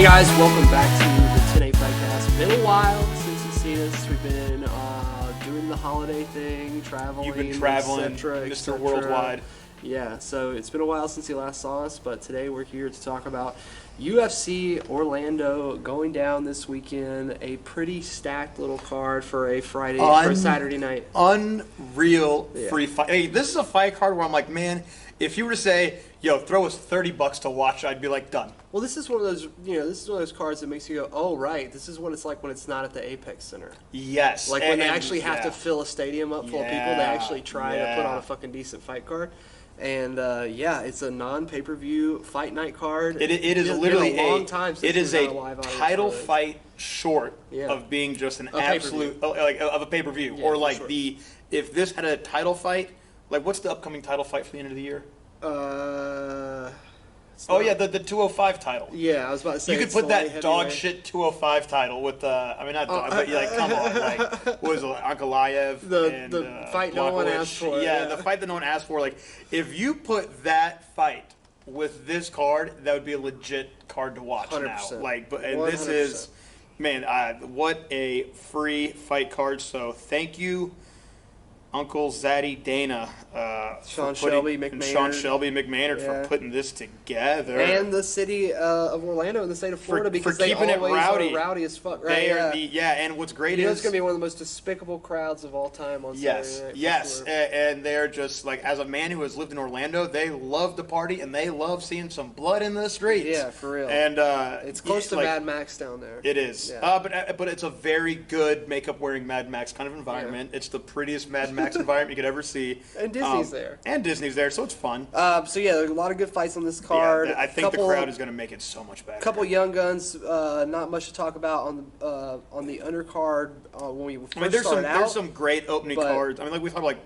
Hey guys, welcome back to the 10-8 Fightcast. Been a while since you've seen us. We've been doing the holiday thing, traveling. You've been traveling, et cetera, Mr. Worldwide. Yeah, so it's been a while since you last saw us, but today we're here to talk about UFC Orlando going down this weekend. A pretty stacked little card for a Friday or Saturday night. Unreal free fight. Hey, this is a fight card where I'm like, man, if you were to say, yo, throw us $30 to watch, I'd be like, done. Well, this is one of those, this is one of those cards that makes you go, oh, right, this is what it's like when it's not at the Apex Center. Yes. Like when they actually have to fill a stadium up full of people, they actually try to put on a fucking decent fight card. And it's a non-pay-per-view fight night card. It is literally a long time since it is a title fight short of being just an absolute of a pay-per-view, or like if this had a title fight, like what's the upcoming title fight for the end of the year? The 205 title. Yeah, I was about to say you could put that dog shit 205 title with but come on, like what was it, Ankalaev the fight no one asked for. Yeah, the fight that no one asked for. Like if you put that fight with this card, that would be a legit card to watch 100%. now. Like, and 100%. this is, man, what a free fight card. So thank you, Uncle Zaddy Dana, Sean Shelby McMahon for putting this together, and the city of Orlando in the state of Florida because for keeping they it always are rowdy as fuck. Right? And what's great is it's going to be one of the most despicable crowds of all time on Saturday night. Yes, sure. and they're just like, as a man who has lived in Orlando, they love to party and they love seeing some blood in the streets. Yeah, for real. And it's close to Mad Max down there. It is, but it's a very good makeup wearing Mad Max kind of environment. It's the prettiest Mad Max environment you could ever see. And Disney's there. And Disney's there, so it's fun. There's a lot of good fights on this card. Yeah, I think the crowd is going to make it so much better. A couple young guns, not much to talk about on the undercard when we first started out. There's some great opening cards. I mean, like we talked like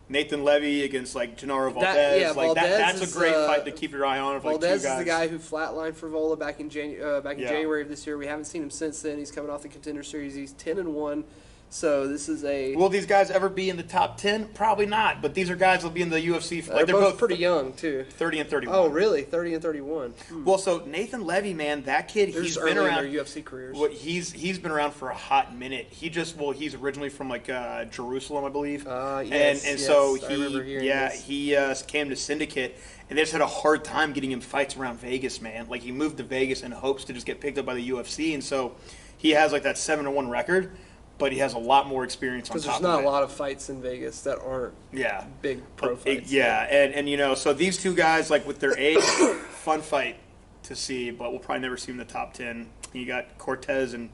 Nathan Levy against like Gennaro Valdez. That's a great fight to keep your eye on. Valdez is the guy who flatlined for Vola back in January of this year. We haven't seen him since then. He's coming off the Contender Series. He's 10-1. So this is Will these guys ever be in the top 10? Probably not. But these are guys that'll be in the UFC. They're both pretty young too. 30 and 31. Oh, really? 30 and 31. Well, so Nathan Levy, man, that kid, he's been around in their UFC careers. He's been around for a hot minute. He's originally from like Jerusalem, I believe. So he came to Syndicate. And they just had a hard time getting him fights around Vegas, man. Like he moved to Vegas in hopes to just get picked up by the UFC, and so he has like that 7-1 record. But he has a lot more experience on top of it. Because there's not a lot of fights in Vegas that aren't big pro fights. And so these two guys, like with their age, fun fight to see, but we'll probably never see them in the top 10. You got Cortez and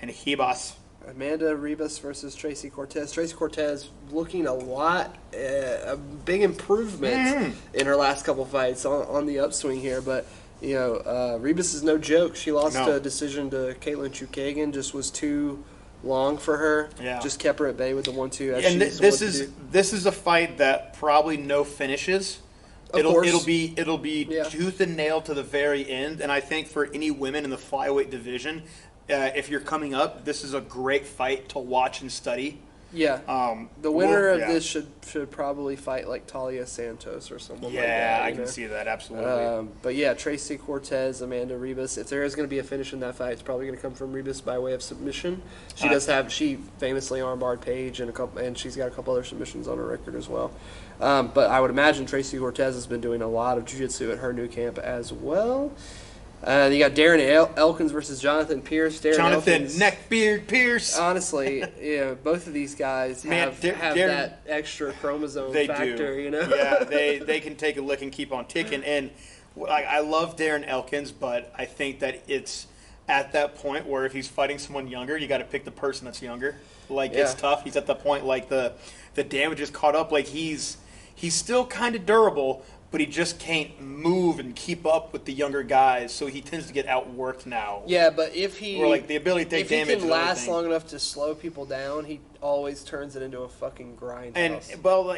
Ribas. Amanda Ribas versus Tracy Cortez. Tracy Cortez looking a big improvement in her last couple fights on the upswing here, but Ribas is no joke. She lost a decision to Caitlin Chukagian, just was too long for her. Just kept her at bay with the 1-2. And this is a fight that probably no finishes. It'll be tooth and nail to the very end. And I think for any women in the flyweight division, if you're coming up, this is a great fight to watch and study. Yeah. The winner of this should probably fight like Talia Santos or someone like that. Yeah, I can see that, absolutely. But yeah, Tracy Cortez, Amanda Ribas. If there is going to be a finish in that fight, it's probably going to come from Ribas by way of submission. She famously armbarred Paige and she's got a couple other submissions on her record as well. But I would imagine Tracy Cortez has been doing a lot of jiu-jitsu at her new camp as well. You got Darren Elkins versus Jonathan Pierce. Jonathan Neckbeard Pierce. Honestly, both of these guys have that extra chromosome factor. Yeah, they can take a lick and keep on ticking. And I love Darren Elkins, but I think that it's at that point where if he's fighting someone younger, you got to pick the person that's younger. It's tough. He's at the point like the damage is caught up. Like he's still kind of durable, but he just can't move and keep up with the younger guys, so he tends to get outworked now. Yeah, but if he the ability to take damage, if he can last long enough to slow people down, he always turns it into a fucking grind. And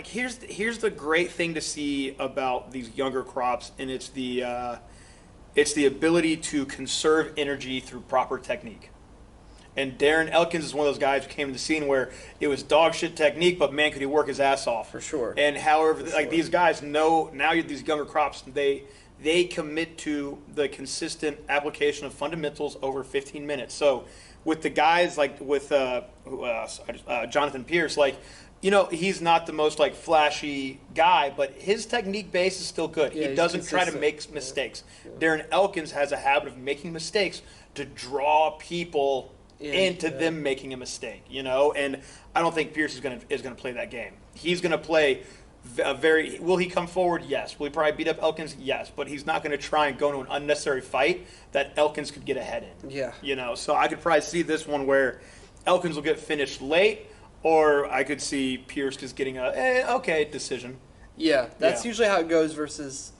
here's the great thing to see about these younger crops, and it's the ability to conserve energy through proper technique. And Darren Elkins is one of those guys who came to the scene where it was dog shit technique, but man, could he work his ass off. For sure. And these guys know, now these younger crops, they they commit to the consistent application of fundamentals over 15 minutes. So with the guys like with Jonathan Pierce, like, you know, he's not the most like flashy guy, but his technique base is still good. Yeah, he doesn't try to make mistakes. Darren Elkins has a habit of making mistakes to draw people into them making a mistake, you know. And I don't think Pierce is gonna play that game. He's gonna play will he come forward? Yes. Will he probably beat up Elkins? Yes. But he's not going to try and go into an unnecessary fight that Elkins could get ahead in. Yeah. You know, so I could probably see this one where Elkins will get finished late, or I could see Pierce just getting a okay decision. Yeah, that's usually how it goes versus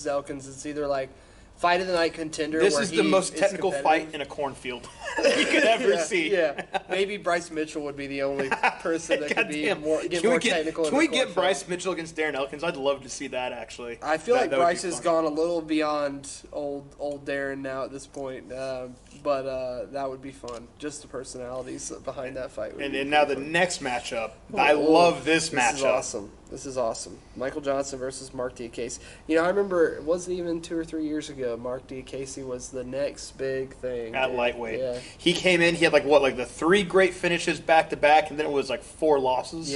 Elkins. It's either like fight of the night contender. This where is the most technical fight in a cornfield you could ever see. Yeah, maybe Bryce Mitchell would be the only person that could be more technical. Can we get Bryce Mitchell against Darren Elkins? I'd love to see that, actually. I feel like Bryce has gone a little beyond old Darren now at this point, but that would be fun. Just the personalities behind that fight. And now the next matchup. I love this matchup. This is awesome. This is awesome. Michael Johnson versus Mark Diakase. You know, I remember it wasn't even 2 or 3 years ago. Mark Diakase was the next big thing at lightweight. Yeah. He came in. He had the 3 great finishes back to back, and then it was like 4 losses.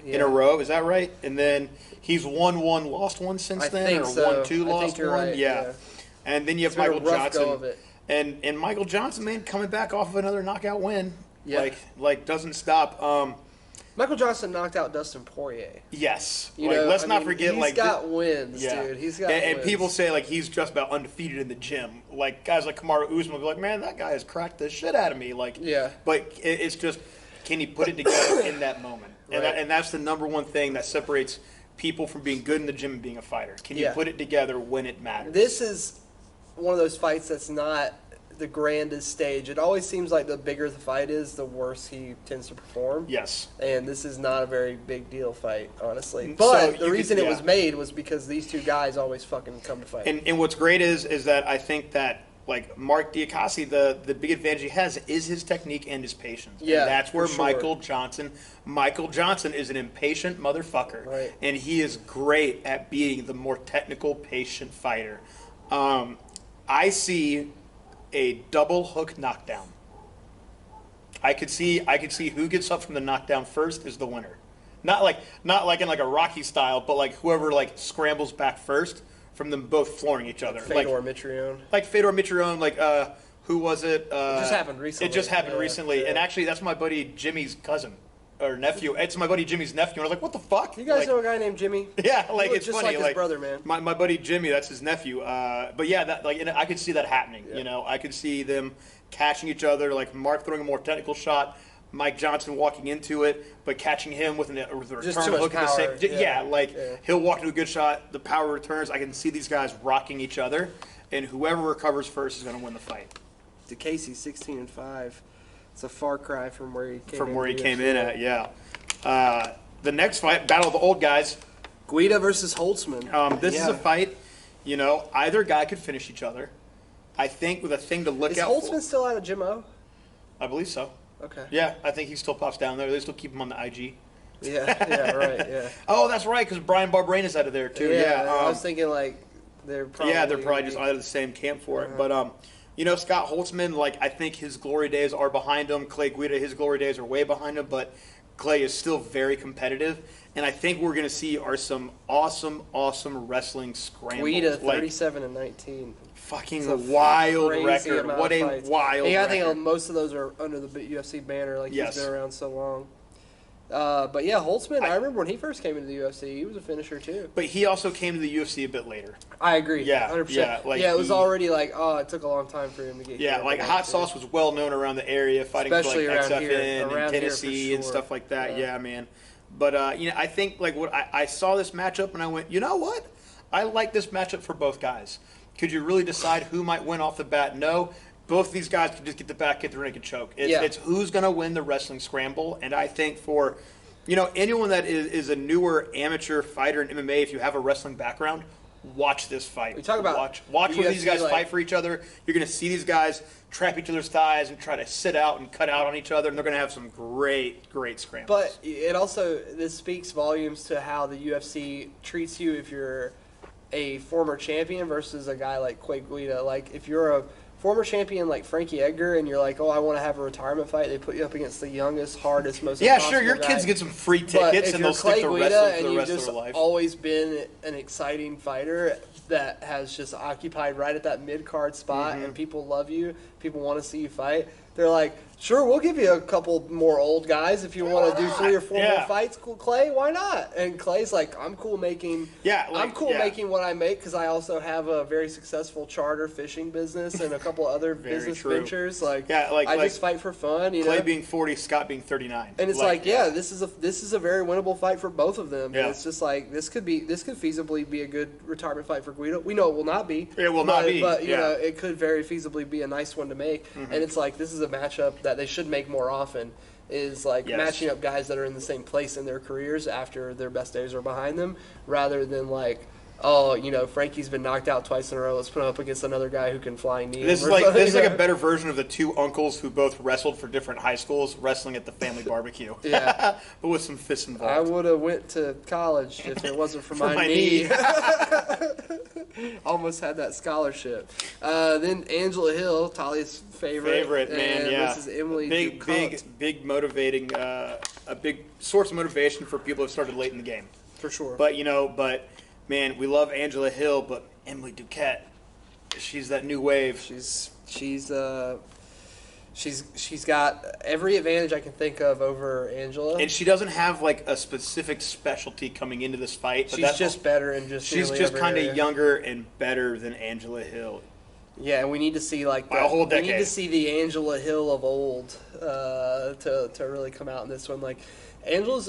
In a row. Is that right? And then he's won 1, lost 1 since then, or so. won 2, lost 1. Right. Yeah. And then you have Michael Johnson. And Michael Johnson, man, coming back off of another knockout win. Yeah. Like doesn't stop. Michael Johnson knocked out Dustin Poirier. Yes. Let's not forget. He's got wins, dude. He's got wins. And people say, like, he's just about undefeated in the gym. Like, guys like Kamaru Usman will be like, man, that guy has cracked the shit out of me. Like, But it's just, can he put it together in that moment? Right. And that's the number one thing that separates people from being good in the gym and being a fighter. Can you put it together when it matters? This is one of those fights that's not the grandest stage. It always seems like the bigger the fight is, the worse he tends to perform. Yes. And this is not a very big deal fight, honestly. But the reason it was made was because these two guys always fucking come to fight. And what's great is that I think that, like, Mark Diakase, the big advantage he has is his technique and his patience. Yeah, and that's where sure. Michael Johnson is an impatient motherfucker. Right. And he is great at being the more technical, patient fighter. I see a double hook knockdown. I could see who gets up from the knockdown first is the winner. Not like in like a Rocky style, but like whoever like scrambles back first from them both flooring each other. Fedor Mitrione. Like Fedor Mitrione, like who was it? It just happened recently. It just happened recently. And actually that's my buddy Jimmy's cousin. Or nephew. It's my buddy Jimmy's nephew. And I was like, what the fuck? You guys know a guy named Jimmy? Yeah, like it's just funny. Like his brother, man. My buddy Jimmy, that's his nephew. But yeah, that and I could see that happening. Yeah. You know, I could see them catching each other, like Mark throwing a more technical shot, Mike Johnson walking into it, but catching him with a return hook at the same. He'll walk into a good shot, the power returns. I can see these guys rocking each other, and whoever recovers first is going to win the fight. Diakase 16-5. It's a far cry from where he came in at. Yeah. The next fight, Battle of the Old Guys. Guida versus Holtzman. This is a fight, you know, either guy could finish each other. I think with a thing to look out for. Is Holtzman still out of Jim O? I believe so. Okay. Yeah, I think he still pops down there. They still keep him on the IG. Yeah, right, yeah. Oh, that's right, because Brian Barberana's out of there, too. Yeah, I was thinking, like, they're probably just out of the same camp for it. But, you know, Scott Holtzman, like, I think his glory days are behind him. Clay Guida, his glory days are way behind him, but Clay is still very competitive. And I think we're going to see some awesome wrestling scrambles. Guida, 37-19. Fucking wild record. What a wild record. I think most of those are under the UFC banner, like he's been around so long. But yeah, Holtzman, I remember when he first came into the UFC, he was a finisher too. But he also came to the UFC a bit later. I agree. Yeah, 100%. It was already like, it took a long time for him to get here. Yeah, like Hot Sauce was well known around the area, fighting especially for like around XFN and Tennessee and stuff like that. Yeah, man. But you know, I think like what I saw this matchup and I went, you know what? I like this matchup for both guys. Could you really decide who might win off the bat? No. Both these guys could just get the back, get the ring, and choke. It's who's going to win the wrestling scramble. And I think for, you know, anyone that is a newer amateur fighter in MMA, if you have a wrestling background, watch this fight. We talk about watch where these guys fight for each other. You're going to see these guys trap each other's thighs and try to sit out and cut out on each other, and they're going to have some great scrambles. But it also, this speaks volumes to how the UFC treats you if you're a former champion versus a guy like Clay Guida. Like, if you're a former champion like Frankie Edgar and you're like, oh, I want to have a retirement fight, they put you up against the youngest, hardest, most Yeah, impossible sure, your guy. kids get some free But tickets if and you're they'll stick Clay to Guida wrestling for and the you've rest of just their life. always been an exciting fighter that has just occupied right at that mid-card spot, and people love you, people want to see you fight, they're like, sure, we'll give you a couple more old guys if you want to do 3 or 4 more fights. Cool, Clay, why not? And Clay's like, I'm cool making making what I make because I also have a very successful charter fishing business and a couple other business ventures. Like, I just fight for fun. You Clay know? being 40, Scott being 39. And it's this is a very winnable fight for both of them. And it's just like this could feasibly be a good retirement fight for Guido. We know it will not be. It will not be. But you know, it could very feasibly be a nice one to make. And it's like this is a matchup that they should make more often, is like matching up guys that are in the same place in their careers after their best days are behind them, rather than like, oh, you know, Frankie's been knocked out twice in a row, let's put him up against another guy who can flying knee. This is like a better version of the two uncles who both wrestled for different high schools wrestling at the family barbecue. Yeah. But with some fists involved. I would have went to college if it wasn't for my knee. Almost had that scholarship. Then Angela Hill, Talia's favorite man, versus Emily Ducote. Big motivating, a big source of motivation for people who started late in the game. For sure. But man, we love Angela Hill, but Emily Ducote, she's that new wave. She's got every advantage I can think of over Angela. And she doesn't have like a specific specialty coming into this fight. But she's just better and she's just kind of younger and better than Angela Hill. Yeah, and we need to see like a whole decade. We need to see the Angela Hill of old to really come out in this one. Like Angela's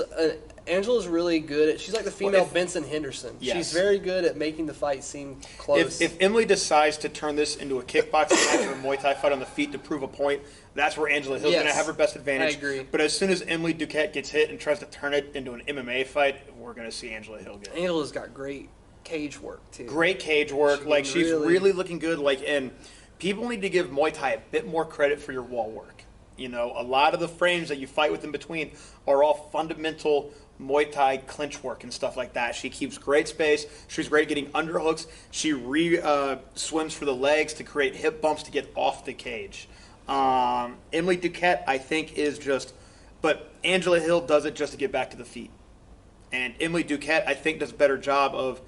really good at. She's like the female Benson Henderson. Yes. She's very good at making the fight seem close. If Emily decides to turn this into a kickboxing match or a Muay Thai fight on the feet to prove a point, that's where Angela Hill's going to have her best advantage. I agree. But as soon as Emily Ducote gets hit and tries to turn it into an MMA fight, we're going to see Angela Hill get it. Angela's got great cage work too. Great cage work. She's really looking good. And people need to give Muay Thai a bit more credit for your wall work. You know, a lot of the frames that you fight with in between are all fundamental Muay Thai clinch work and stuff like that. She keeps great space. She's great at getting underhooks. She swims for the legs to create hip bumps to get off the cage. Emily Ducote, I think, is just... But Angela Hill does it just to get back to the feet. And Emily Ducote, I think, does a better job of...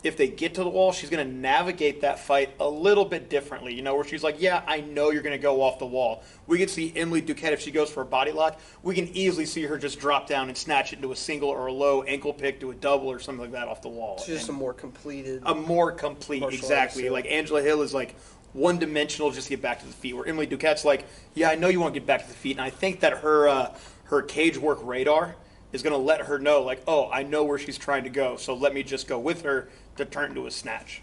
If they get to the wall, she's going to navigate that fight a little bit differently, you know, where she's like, yeah, I know you're going to go off the wall. We can see Emily Ducote, if she goes for a body lock, we can easily see her just drop down and snatch it into a single or a low ankle pick to a double or something like that off the wall. She's just a more complete, exactly. Like Angela Hill is like one-dimensional just to get back to the feet, where Emily Ducote's like, yeah, I know you want to get back to the feet, and I think that her cage work radar is going to let her know, like, oh, I know where she's trying to go, so let me just go with her to turn into a snatch.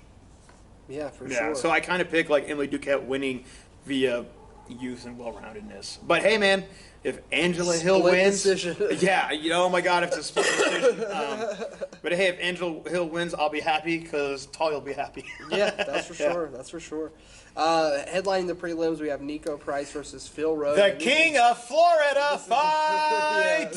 Yeah, for sure. So I kind of pick like Emily Ducote winning via youth and well-roundedness. But hey, man, if Angela Hill wins, yeah, you know, oh my God, if it's a split decision. But hey, if Angela Hill wins, I'll be happy because Talia will be happy. Yeah, that's for sure. That's for sure. Headlining the prelims, we have Nico Price versus Phil Rowe. The King of Florida fight!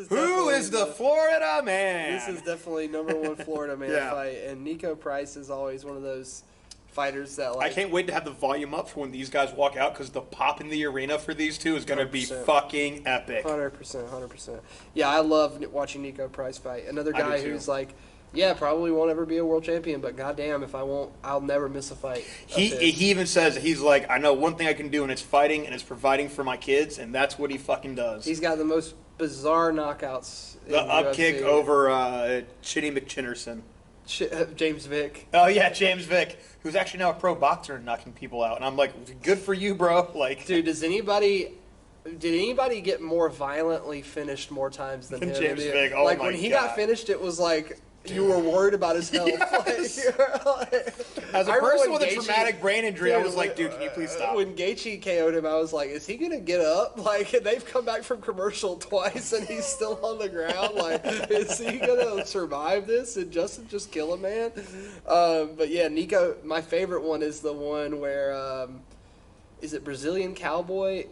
Who is the Florida man? This is definitely #1 Florida man fight. And Nico Price is always one of those fighters that like... I can't wait to have the volume up for when these guys walk out because the pop in the arena for these two is going to be fucking epic. 100%. Yeah, I love watching Nico Price fight. Another guy who's like... Yeah, probably won't ever be a world champion, but goddamn, if I won't, I'll never miss a fight. He even says, he's like, I know one thing I can do, and it's fighting, and it's providing for my kids, and that's what he fucking does. He's got the most bizarre knockouts. The up kick over Chitty McChinnerson. James Vick. Oh yeah, James Vick, who's actually now a pro boxer and knocking people out, and I'm like, good for you, bro. Like, dude, did anybody get more violently finished more times than him? James Vick? Oh like my when he God. got finished, it was like. You were worried about his health. Yes. As a person with a traumatic brain injury, I was like, dude, can you please stop? When Gaethje KO'd him, I was like, is he going to get up? Like, they've come back from commercial twice, and he's still on the ground. Like, is he going to survive this and Justin just kill a man? But, yeah, Nico, my favorite one is the one where is it Brazilian Cowboy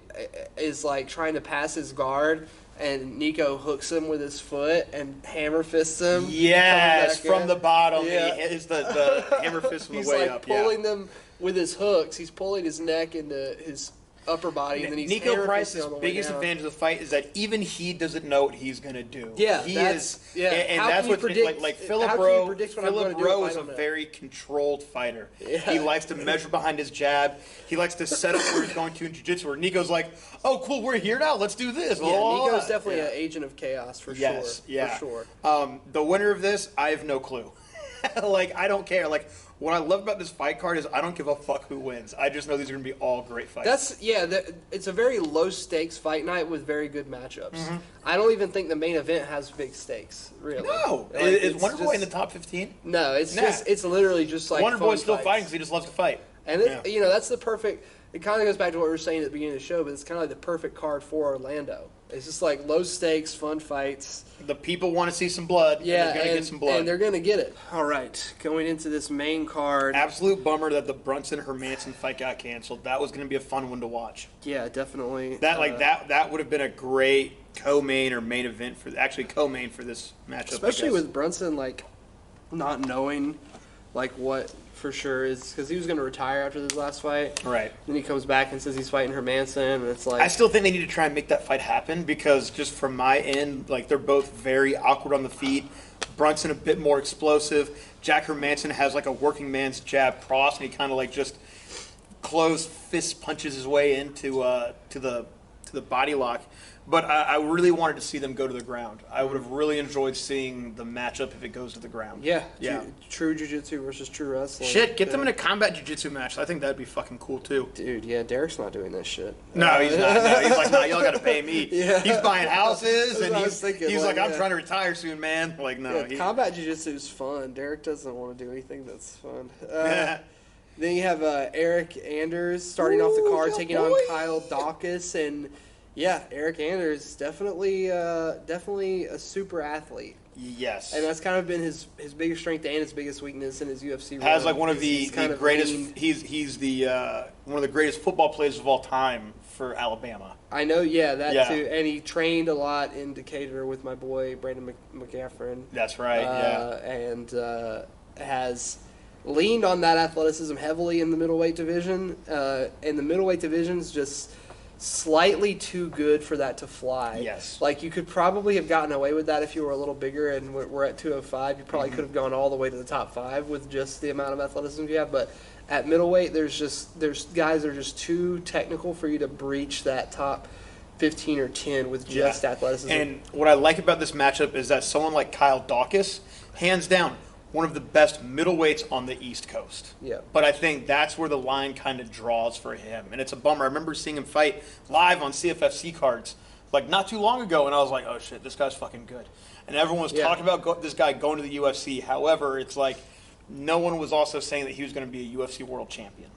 is like trying to pass his guard, and Nico hooks him with his foot and hammer fists him. Yes, from in. the bottom. Yeah. Is the hammer fist from the way up. He's like pulling them with his hooks. He's pulling his neck into his upper body, and then he's Nico Price's biggest advantage of the fight is that even he doesn't know what he's going to do. Yeah, he that's, is. yeah. And how that's can you predict? Like Philip how Rowe. can you predict what I'm Philip going to do? Rowe If I is a don't know? very controlled fighter. Yeah. He likes to measure behind his jab. He likes to set up where he's going to in jiu-jitsu. Where Nico's like, "Oh, cool, we're here now. Let's do this." Yeah, Nico's definitely an agent of chaos for sure. Yeah. For sure. The winner of this, I have no clue. Like, I don't care. Like, what I love about this fight card is I don't give a fuck who wins. I just know these are going to be all great fights. It's a very low stakes fight night with very good matchups. I don't even think the main event has big stakes, really. No, Like, is it's Wonderboy just- in the top 15? No, it's Nah. just it's literally just like Wonderboy's still fun fighting fights. because he just loves to fight. And Yeah. that's the perfect. It kind of goes back to what we were saying at the beginning of the show, but it's kind of like the perfect card for Orlando. It's just like low stakes, fun fights. The people want to see some blood. Yeah, and they're going to get some blood. and they're gonna get it. All right, going into this main card. Absolute bummer that the Brunson-Hermanson fight got canceled. That was going to be a fun one to watch. Yeah, definitely. That would have been a great co-main or main event co-main for this matchup. Especially with Brunson not knowing what for sure is, because he was going to retire after this last fight. Right. Then he comes back and says he's fighting Hermanson, and it's like I still think they need to try and make that fight happen because just from my end, they're both very awkward on the feet. Brunson a bit more explosive. Jack Hermanson has a working man's jab cross, and he kind of just closed fist punches his way into to the body lock. But I really wanted to see them go to the ground. I would have really enjoyed seeing the matchup if it goes to the ground. yeah. Yeah. True jiu-jitsu versus true wrestling. Shit, get them in a combat jiu-jitsu match. I think that'd be fucking cool too. Dude, yeah, Derek's not doing this shit. No, he's not. No, he's like, no, y'all got to pay me. Yeah. He's buying houses, That's and what I was thinking, he's like, I'm yeah. trying to retire soon, man. Like, no. Yeah, combat jiu-jitsu is fun. Derek doesn't want to do anything that's fun. Then you have Eric Anders starting off the card, yeah, taking boy. on Kyle Dawkins, and yeah, Eric Anders definitely a super athlete, Yes. and that's kind of been his biggest strength and his biggest weakness in his UFC. Has run. one of He's kind the of greatest. lean. He's the one of the greatest football players of all time for Alabama. I know, that Yeah. too, and he trained a lot in Decatur with my boy Brandon McGaffron. That's right. Yeah. And has leaned on that athleticism heavily in the middleweight division. And the middleweight division's just slightly too good for that to fly. Yes. You could probably have gotten away with that if you were a little bigger and we're at 205. You probably could have gone all the way to the top 5 with just the amount of athleticism you have. But at middleweight, there's guys that are just too technical for you to breach that top 15 or 10 with just athleticism. And what I like about this matchup is that someone like Kyle Dawkins, hands down, one of the best middleweights on the East Coast. Yeah. But I think that's where the line kind of draws for him. And it's a bummer. I remember seeing him fight live on CFFC cards not too long ago, and I was like, oh, shit, this guy's fucking good. And everyone was talking about this guy going to the UFC. However, it's no one was also saying that he was going to be a UFC world champion.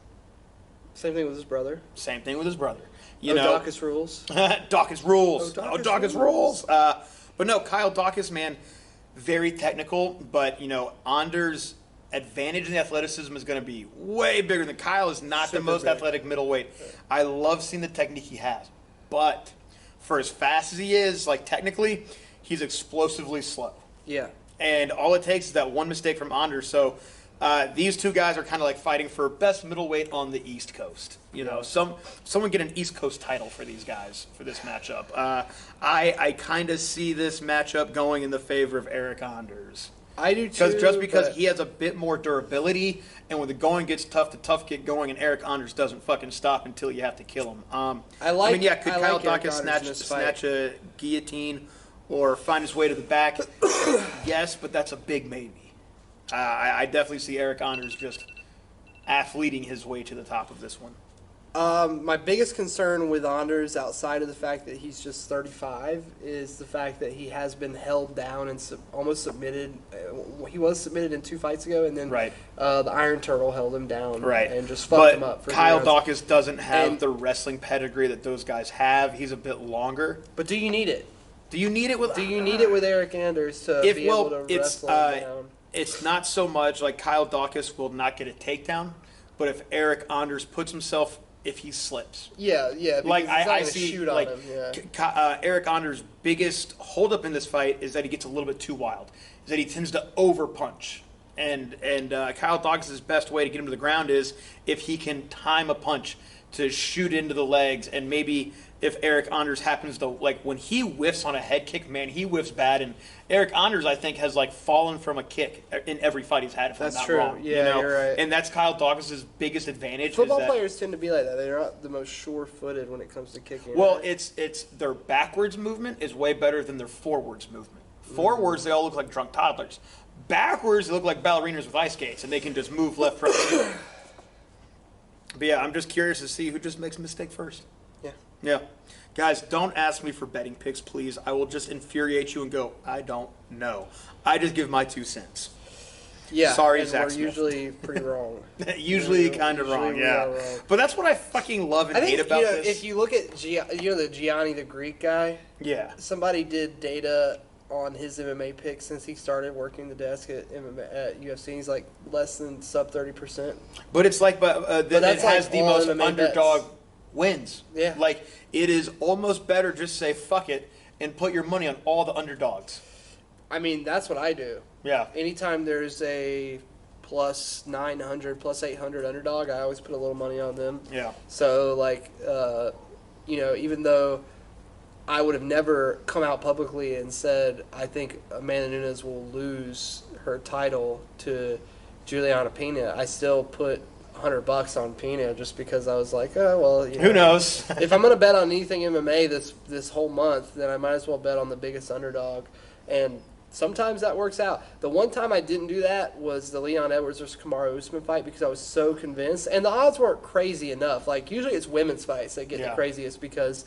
Same thing with his brother. Same thing with his brother. Dawkins rules. Dawkins rules. Dawkins rules. But no, Kyle Dawkins, man, very technical. But, Anders' advantage in the athleticism is going to be way bigger than Kyle is not the Super most big. athletic middleweight. I love seeing the technique he has. But for as fast as he is, technically, he's explosively slow. Yeah. And all it takes is that one mistake from Anders. So these two guys are kind of fighting for best middleweight on the East Coast. Someone get an East Coast title for these guys for this matchup. I kind of see this matchup going in the favor of Eric Anders. I do too. Just because but he has a bit more durability, and when the going gets tough, the tough get going, and Eric Anders doesn't fucking stop until you have to kill him. Could Kyle Dawkins snatch a guillotine or find his way to the back? Yes, but that's a big maybe. I definitely see Eric Anders just athleting his way to the top of this one. My biggest concern with Anders, outside of the fact that he's just 35, is the fact that he has been held down and almost submitted. He was submitted in 2 fights ago, and then Right. The Iron Turtle held him down and just But fucked him up. For Kyle 3 rounds. Dawkins doesn't have And- the wrestling pedigree that those guys have. He's a bit longer. But do you need it? Do you need it with? Do you need it with Eric Anders to be able to wrestle him down? It's not so much Kyle Dawkins will not get a takedown, but if Eric Anders puts himself if he slips. Yeah. Like because he's not I gonna see, shoot like on him. Yeah. Eric Anders' biggest holdup in this fight is that he gets a little bit too wild. Is that he tends to over punch. And Kyle Dawkins' best way to get him to the ground is if he can time a punch to shoot into the legs, and maybe if Eric Anders happens to, like, when he whiffs on a head kick, man, he whiffs bad. And Eric Anders, I think, has like fallen from a kick in every fight he's had. If That's I'm not true. wrong, Yeah, you're right. And that's Kyle Dawkins' biggest advantage. Football is that, players tend to be like that. They're not the most sure-footed when it comes to kicking. well, right? it's their backwards movement is way better than their forwards movement. Forwards, they all look like drunk toddlers. Backwards, they look like ballerinas with ice skates, and they can just move left, front, center. But yeah, I'm just curious to see who just makes a mistake first. Yeah. Guys, don't ask me for betting picks, please. I will just infuriate you and go, I don't know. I just give my 2 cents. Yeah. Sorry, and Zach we're Smith. usually pretty wrong. Usually kind of wrong, we yeah. are wrong. But that's what I fucking love and I think, hate about this. if you look at the Gianni the Greek guy, yeah. somebody did data on his MMA picks since he started working the desk at UFC. He's like less than sub 30%. But it's like, but that's it has like the all most MMA underdog bets. wins. Yeah. Like, it is almost better just say fuck it and put your money on all the underdogs. I mean, that's what I do. Yeah. Anytime there's a plus 900, plus 800 underdog, I always put a little money on them. Yeah. So, like, even though I would have never come out publicly and said, I think Amanda Nunes will lose her title to Juliana Pena, I still put $100 on Pena just because I was like, oh, well, Who knows? if I'm going to bet on anything MMA this whole month, then I might as well bet on the biggest underdog. And sometimes that works out. The one time I didn't do that was the Leon Edwards versus Kamaru Usman fight because I was so convinced. And the odds weren't crazy enough. Like, usually it's women's fights that get the craziest because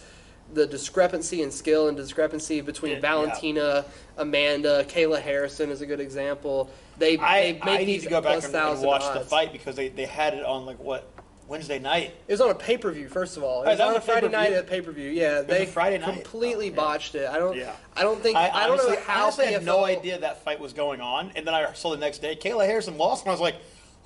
the discrepancy in skill and discrepancy between Valentina, Amanda, Kayla Harrison is a good example. They make I need these to go back and watch odds. the fight because they had it on, like, what, Wednesday night? It was on a pay-per-view, first of all. It was on a Friday night at pay-per-view. Yeah, they Friday night. completely botched it. I don't know I how honestly had no PFL idea that fight was going on, and then I saw the next day Kayla Harrison lost, and I was like,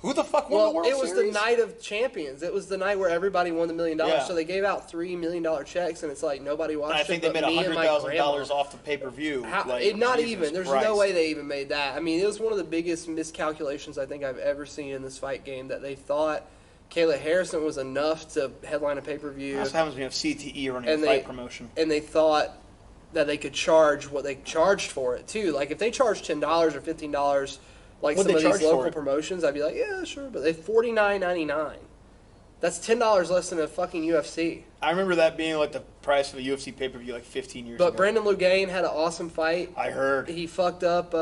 who the fuck won the World Series? It was the night of champions. It was the night where everybody won the $1 million. Yeah. So they gave out $3 million checks, and it's like nobody watched And I think they made $100,000 off the pay-per-view. Not Jesus even. There's Christ. no way they even made that. I mean, it was one of the biggest miscalculations I think I've ever seen in this fight game, that they thought Kayla Harrison was enough to headline a pay-per-view. That's what happens when you have CTE running a fight promotion. And they thought that they could charge what they charged for it, too. Like, if they charged $10 or $15, like some of these local promotions, I'd be like, yeah, sure. But they $49.99. That's $10 less than a fucking UFC. I remember that being like the price of a UFC pay-per-view like 15 years ago. But Brandon Lugain had an awesome fight. I heard. He fucked up,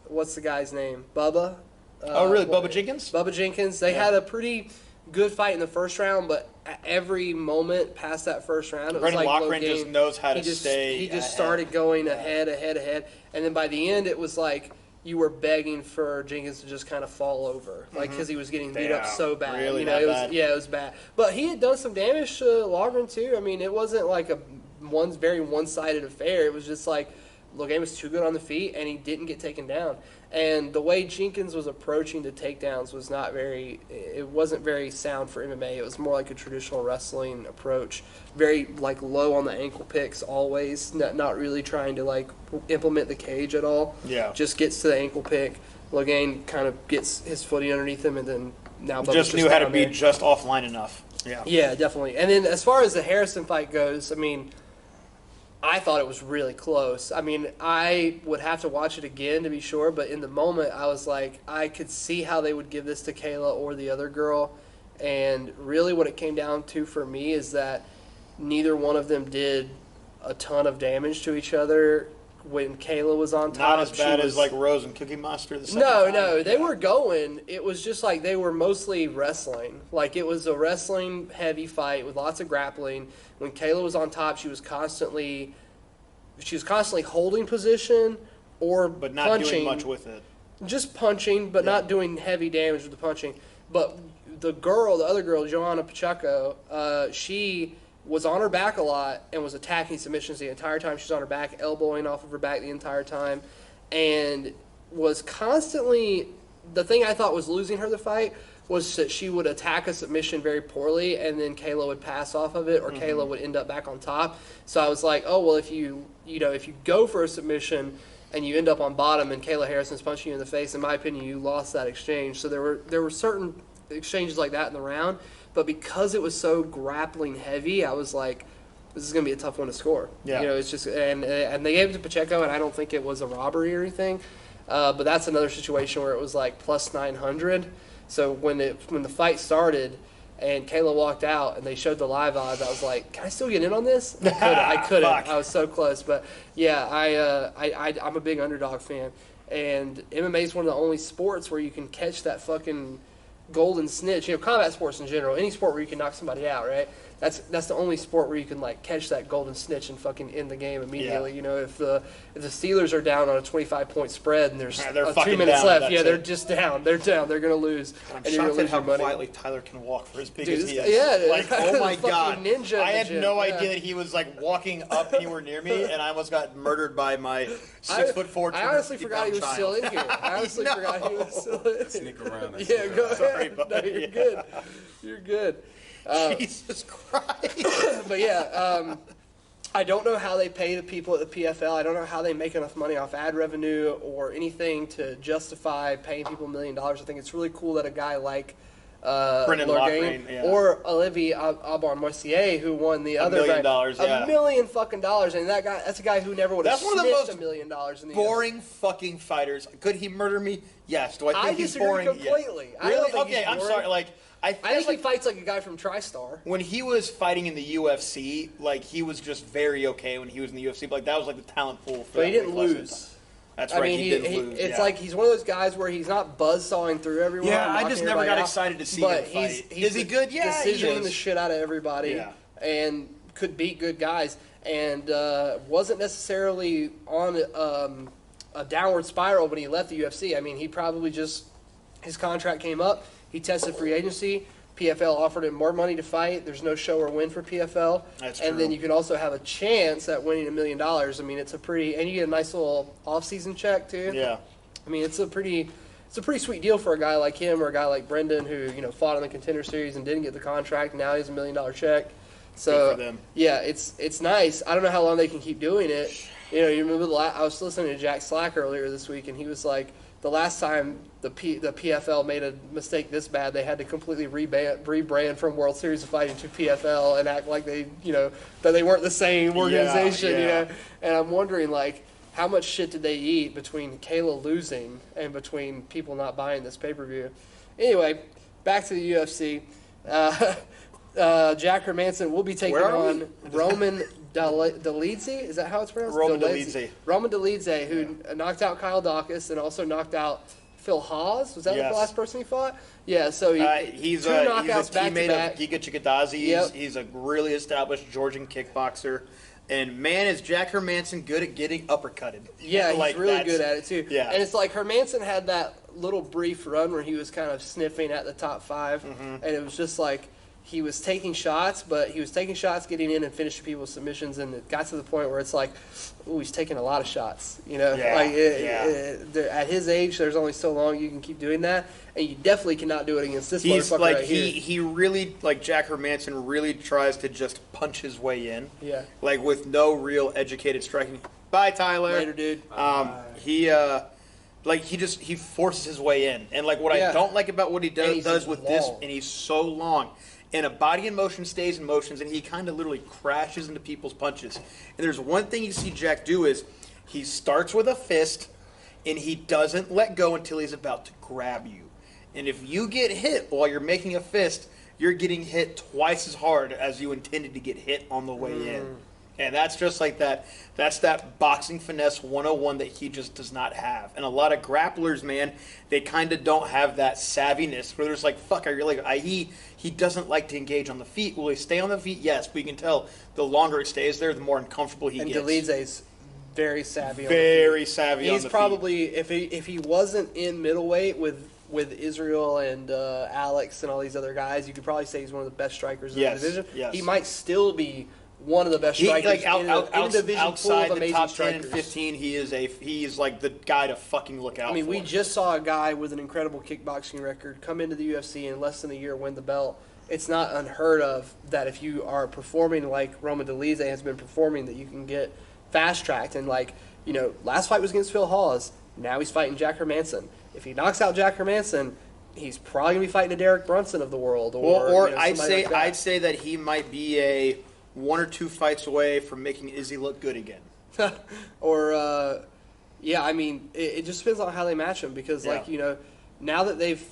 what's the guy's name? Bubba. Oh, really? Bubba Jenkins? Bubba Jenkins. They had a pretty good fight in the first round, but at every moment past that first round, it was Brendan like Lochran just knows how to stay He just started going ahead. And then by the end, it was like you were begging for Jenkins to just kind of fall over, like, because he was getting beat up so bad. Really bad. It was bad. But he had done some damage to Lochran too. I mean, it wasn't like a very one-sided affair. It was just like Logan was too good on the feet, and he didn't get taken down. And the way Jenkins was approaching the takedowns was it wasn't very sound for MMA. It was more like a traditional wrestling approach. Very, like, low on the ankle picks always, not really trying to, like, implement the cage at all. Yeah. Just gets to the ankle pick. Logan kind of gets his footing underneath him, and then now Bubba's just knew how to be there. just offline enough. Yeah. Yeah, definitely. And then as far as the Harrison fight goes, I mean, I thought it was really close. I mean, I would have to watch it again to be sure, but in the moment, I was like, I could see how they would give this to Kayla or the other girl. And really what it came down to for me is that neither one of them did a ton of damage to each other when Kayla was on top. Not as bad as, like, Rose and Cookie Monster the second No, time. they were going. It was just like they were mostly wrestling. Like, it was a wrestling heavy fight with lots of grappling. When Kayla was on top, she was constantly holding position or but not punching. doing much with it. Just punching, but not doing heavy damage with the punching. But the other girl, Joanna Pacheco, she was on her back a lot and was attacking submissions the entire time. She was on her back, elbowing off of her back the entire time, and was constantly. The thing I thought was losing her the fight was that she would attack a submission very poorly, and then Kayla would pass off of it, or Kayla would end up back on top. So I was like, oh, well, if you go for a submission and you end up on bottom and Kayla Harrison's punching you in the face, in my opinion, you lost that exchange. So there were certain exchanges like that in the round, but because it was so grappling heavy, I was like, this is going to be a tough one to score. Yeah. It's just, and they gave it to Pacheco, and I don't think it was a robbery or anything. But that's another situation where it was like plus 900. So when the fight started and Kayla walked out and they showed the live odds, I was like, can I still get in on this? I couldn't. I was so close. But yeah, I'm a big underdog fan. And MMA is one of the only sports where you can catch that fucking golden snitch. Combat sports in general, any sport where you can knock somebody out, right? That's the only sport where you can like catch that golden snitch and fucking end the game immediately. Yeah. If the Steelers are down on a 25-point spread and there's 2 minutes down, left, they're just down. They're down. They're gonna lose. I'm and you're shocked gonna at lose how your money. quietly Tyler can walk for as big Dude, as he is. yeah, like, oh my god, ninja. I had no yeah. idea that he was like walking up anywhere near me, and I almost got murdered by my 6'4". I honestly forgot he was still in here. I honestly forgot he was still in. Sneak around. Yeah, go ahead. Sorry, bud. No, you're good. You're good. Jesus Christ. But yeah, I don't know how they pay the people at the PFL. I don't know how they make enough money off ad revenue or anything to justify paying people $1 million. I think it's really cool that a guy like Brendan Loughnane Loughnane, yeah. or Olivier Aubin-Mercier, who won the other $1 million, fight, yeah. $1 million fucking dollars, and that's a guy who never would have That's one of the snitched most $1 million in the boring fucking fighters. Could he murder me? Yes. Do I think he's disagree boring? completely. Yeah. I don't Really? think Okay, he's I'm boring. sorry. Like I think like he fights like a guy from TriStar. when he was fighting in the UFC, like he was just very okay when he was in the UFC. But like that was like the talent pool. For But he that didn't weight class. lose. That's I right. mean, he didn't lose. it's yeah. like he's one of those guys where he's not buzzsawing through everyone. Yeah, I knocking just never everybody got out, excited to see but him fight. He's Is he good? Yeah, he decisioning is. the shit out of everybody, Yeah. and could beat good guys, and wasn't necessarily on a downward spiral when he left the UFC. I mean, he probably just his contract came up. He tested free agency. PFL offered him more money to fight. There's no show or win for PFL. That's and true. then you can also have a chance at winning $1 million. I mean, it's a pretty, and you get a nice little off-season check too. Yeah. I mean, it's a pretty sweet deal for a guy like him or a guy like Brendan who fought in the Contender Series and didn't get the contract. Now he has $1 million check. So Good for them. yeah, it's nice. I don't know how long they can keep doing it. You remember I was listening to Jack Slack earlier this week, and he was like, the last time the PFL made a mistake this bad, they had to completely rebrand from World Series of Fighting to PFL and act like they, that they weren't the same organization. Yeah. And I'm wondering, like, how much shit did they eat between Kayla losing and between people not buying this pay-per-view? Anyway, back to the UFC. Jack Hermanson will be taking on Roman Dolidze. Is that how it's pronounced? Roman Dolidze. Roman Dolidze, who knocked out Kyle Dawkins and also knocked out Phil Hawes. Was that the last person he fought? Yeah, so he's two knockouts back to back. Giga Chikadze. Yep. He's a really established Georgian kickboxer. And man, is Jack Hermanson good at getting uppercutted. Yeah, he's Like, really good at it too. Yeah. And it's like Hermanson had that little brief run where he was kind of sniffing at the top 5, and it was just like he was taking shots, but he was taking shots, getting in and finishing people's submissions, and it got to the point where it's like, ooh, he's taking a lot of shots. At his age, there's only so long you can keep doing that, and you definitely cannot do it against this motherfucker like right here. he really, like, Jack Hermanson really tries to just punch his way in. Yeah. Like with no real educated striking. Bye, Tyler. Later, dude. He forces his way in, and like what I don't like about what he does with this, and he's so long, and a body in motion stays in motions, and he kind of literally crashes into people's punches. And there's one thing you see Jack do is he starts with a fist, and he doesn't let go until he's about to grab you. And if you get hit while you're making a fist, you're getting hit twice as hard as you intended to get hit on the way in. And that's just like that. That's that boxing finesse 101 that he just does not have. And a lot of grapplers, man, they kind of don't have that savviness where there's like, fuck, he doesn't like to engage on the feet. Will he stay on the feet? Yes, but you can tell the longer it stays there, the more uncomfortable he gets. And Dolidze's very savvy. Very savvy on the feet. He's probably, if he wasn't in middleweight with Israel and Alex and all these other guys, you could probably say he's one of the best strikers in the division. Yes. He might still be one of the best strikers in a division outside full of the amazing top 10 strikers. and 15. He is like the guy to fucking look out for. I mean, we just saw a guy with an incredible kickboxing record come into the UFC in less than a year win the belt. It's not unheard of that if you are performing like Roman Dolidze has been performing, that you can get fast-tracked. And, like, you know, last fight was against Phil Hawes. Now he's fighting Jack Hermanson. If he knocks out Jack Hermanson, he's probably going to be fighting a Derek Brunson of the world. Or you know, I'd say that he might be a 1 or 2 fights away from making Izzy look good again. Yeah, I mean, it just depends on how they match him because, like, you know, now that they've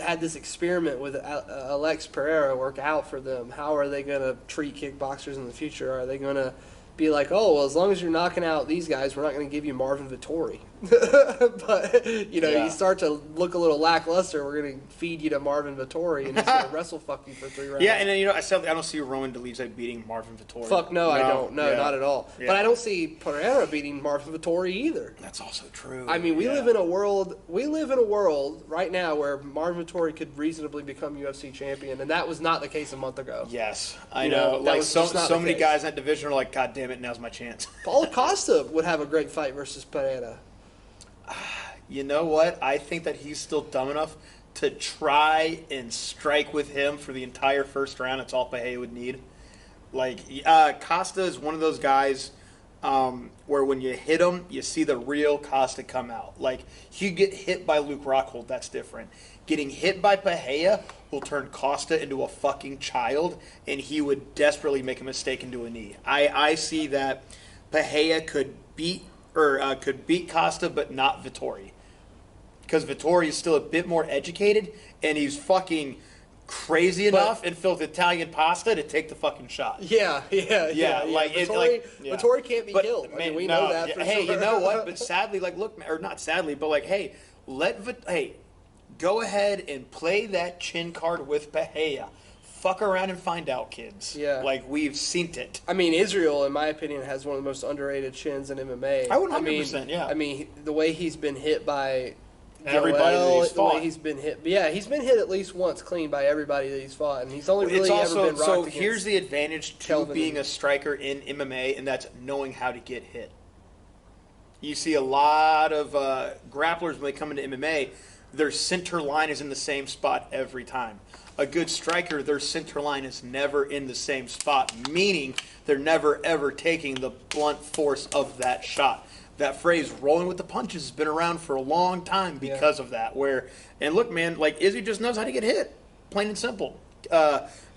had this experiment with Alex Pereira work out for them, how are they going to treat kickboxers in the future? Are they going to be like, oh, well, as long as you're knocking out these guys, we're not going to give you Marvin Vettori. But, you know, you start to look a little lackluster, we're going to feed you to Marvin Vettori, and he's going to wrestle fuck you for 3 rounds. Yeah, and then, you know, I don't see Roman Dolidze beating Marvin Vettori. Fuck no, I don't. No, not at all. Yeah. But I don't see Pereira beating Marvin Vettori either. That's also true. I mean, we live in a world right now where Marvin Vettori could reasonably become UFC champion, and that was not the case a month ago. Yes, I know. Like, so many guys in that division are like, God damn it, now's my chance. Paulo Costa would have a great fight versus Pereira. You know what? I think that he's still dumb enough to try and strike with him for the entire first round. It's all Pereira would need. Like, Costa is one of those guys where when you hit him, you see the real Costa come out. Like, you get hit by Luke Rockhold, that's different. Getting hit by Pereira will turn Costa into a fucking child, and he would desperately make a mistake into a knee. I see that Pereira could beat Costa, but not Vettori. Because Vettori is still a bit more educated, and he's fucking crazy enough and filled Italian pasta to take the fucking shot. Yeah. Like, Vettori can't be killed. I mean, we know that. For hey, sure. You know what? But sadly, like, look, or not sadly, but like, hey, go ahead and play that chin card with Pereira. Fuck around and find out, kids. Yeah. Like, we've seen it. I mean, Israel, in my opinion, has one of the most underrated chins in MMA. I would 100%, yeah. I mean, the way he's been hit by everybody that he's fought. The way he's been hit. Yeah, he's been hit at least once clean by everybody that he's fought, and he's only really ever been rocked So against here's the advantage to Kelvin being a striker in MMA, and that's knowing how to get hit. You see a lot of grapplers when they come into MMA, their center line is in the same spot every time. A good striker, their center line is never in the same spot, meaning they're never, ever taking the blunt force of that shot. That phrase, rolling with the punches, has been around for a long time because of that. And look, man, like, Izzy just knows how to get hit, plain and simple.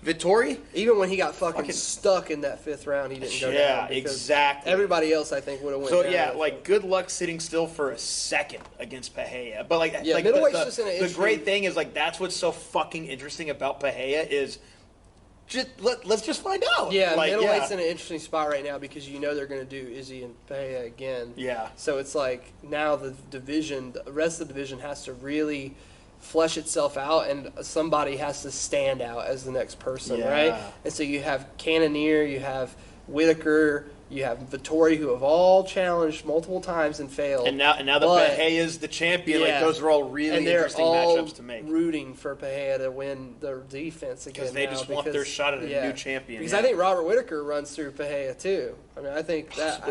Vettori, even when he got fucking stuck in that 5th round, he didn't go down. Yeah, exactly. Everybody else, I think, would have went down. So, yeah, like, good luck sitting still for a second against Pereira. But, like, middleweight's just an interesting... The great thing is, like, that's what's so fucking interesting about Pereira is let's just find out. Yeah, like, middleweight's in an interesting spot right now because you know they're going to do Izzy and Pereira again. Yeah. So it's like now the rest of the division has to really flesh itself out, and somebody has to stand out as the next person, right? And so you have Cannonier, you have Whitaker, you have Vettori, who have all challenged multiple times and failed. And now that Pereira is the champion, like, those are all really interesting matchups to make. And they're all rooting for Pereira to win the defense again. Because they just want their shot at a new champion. Because I think Robert Whitaker runs through Pereira too. I mean, I think that.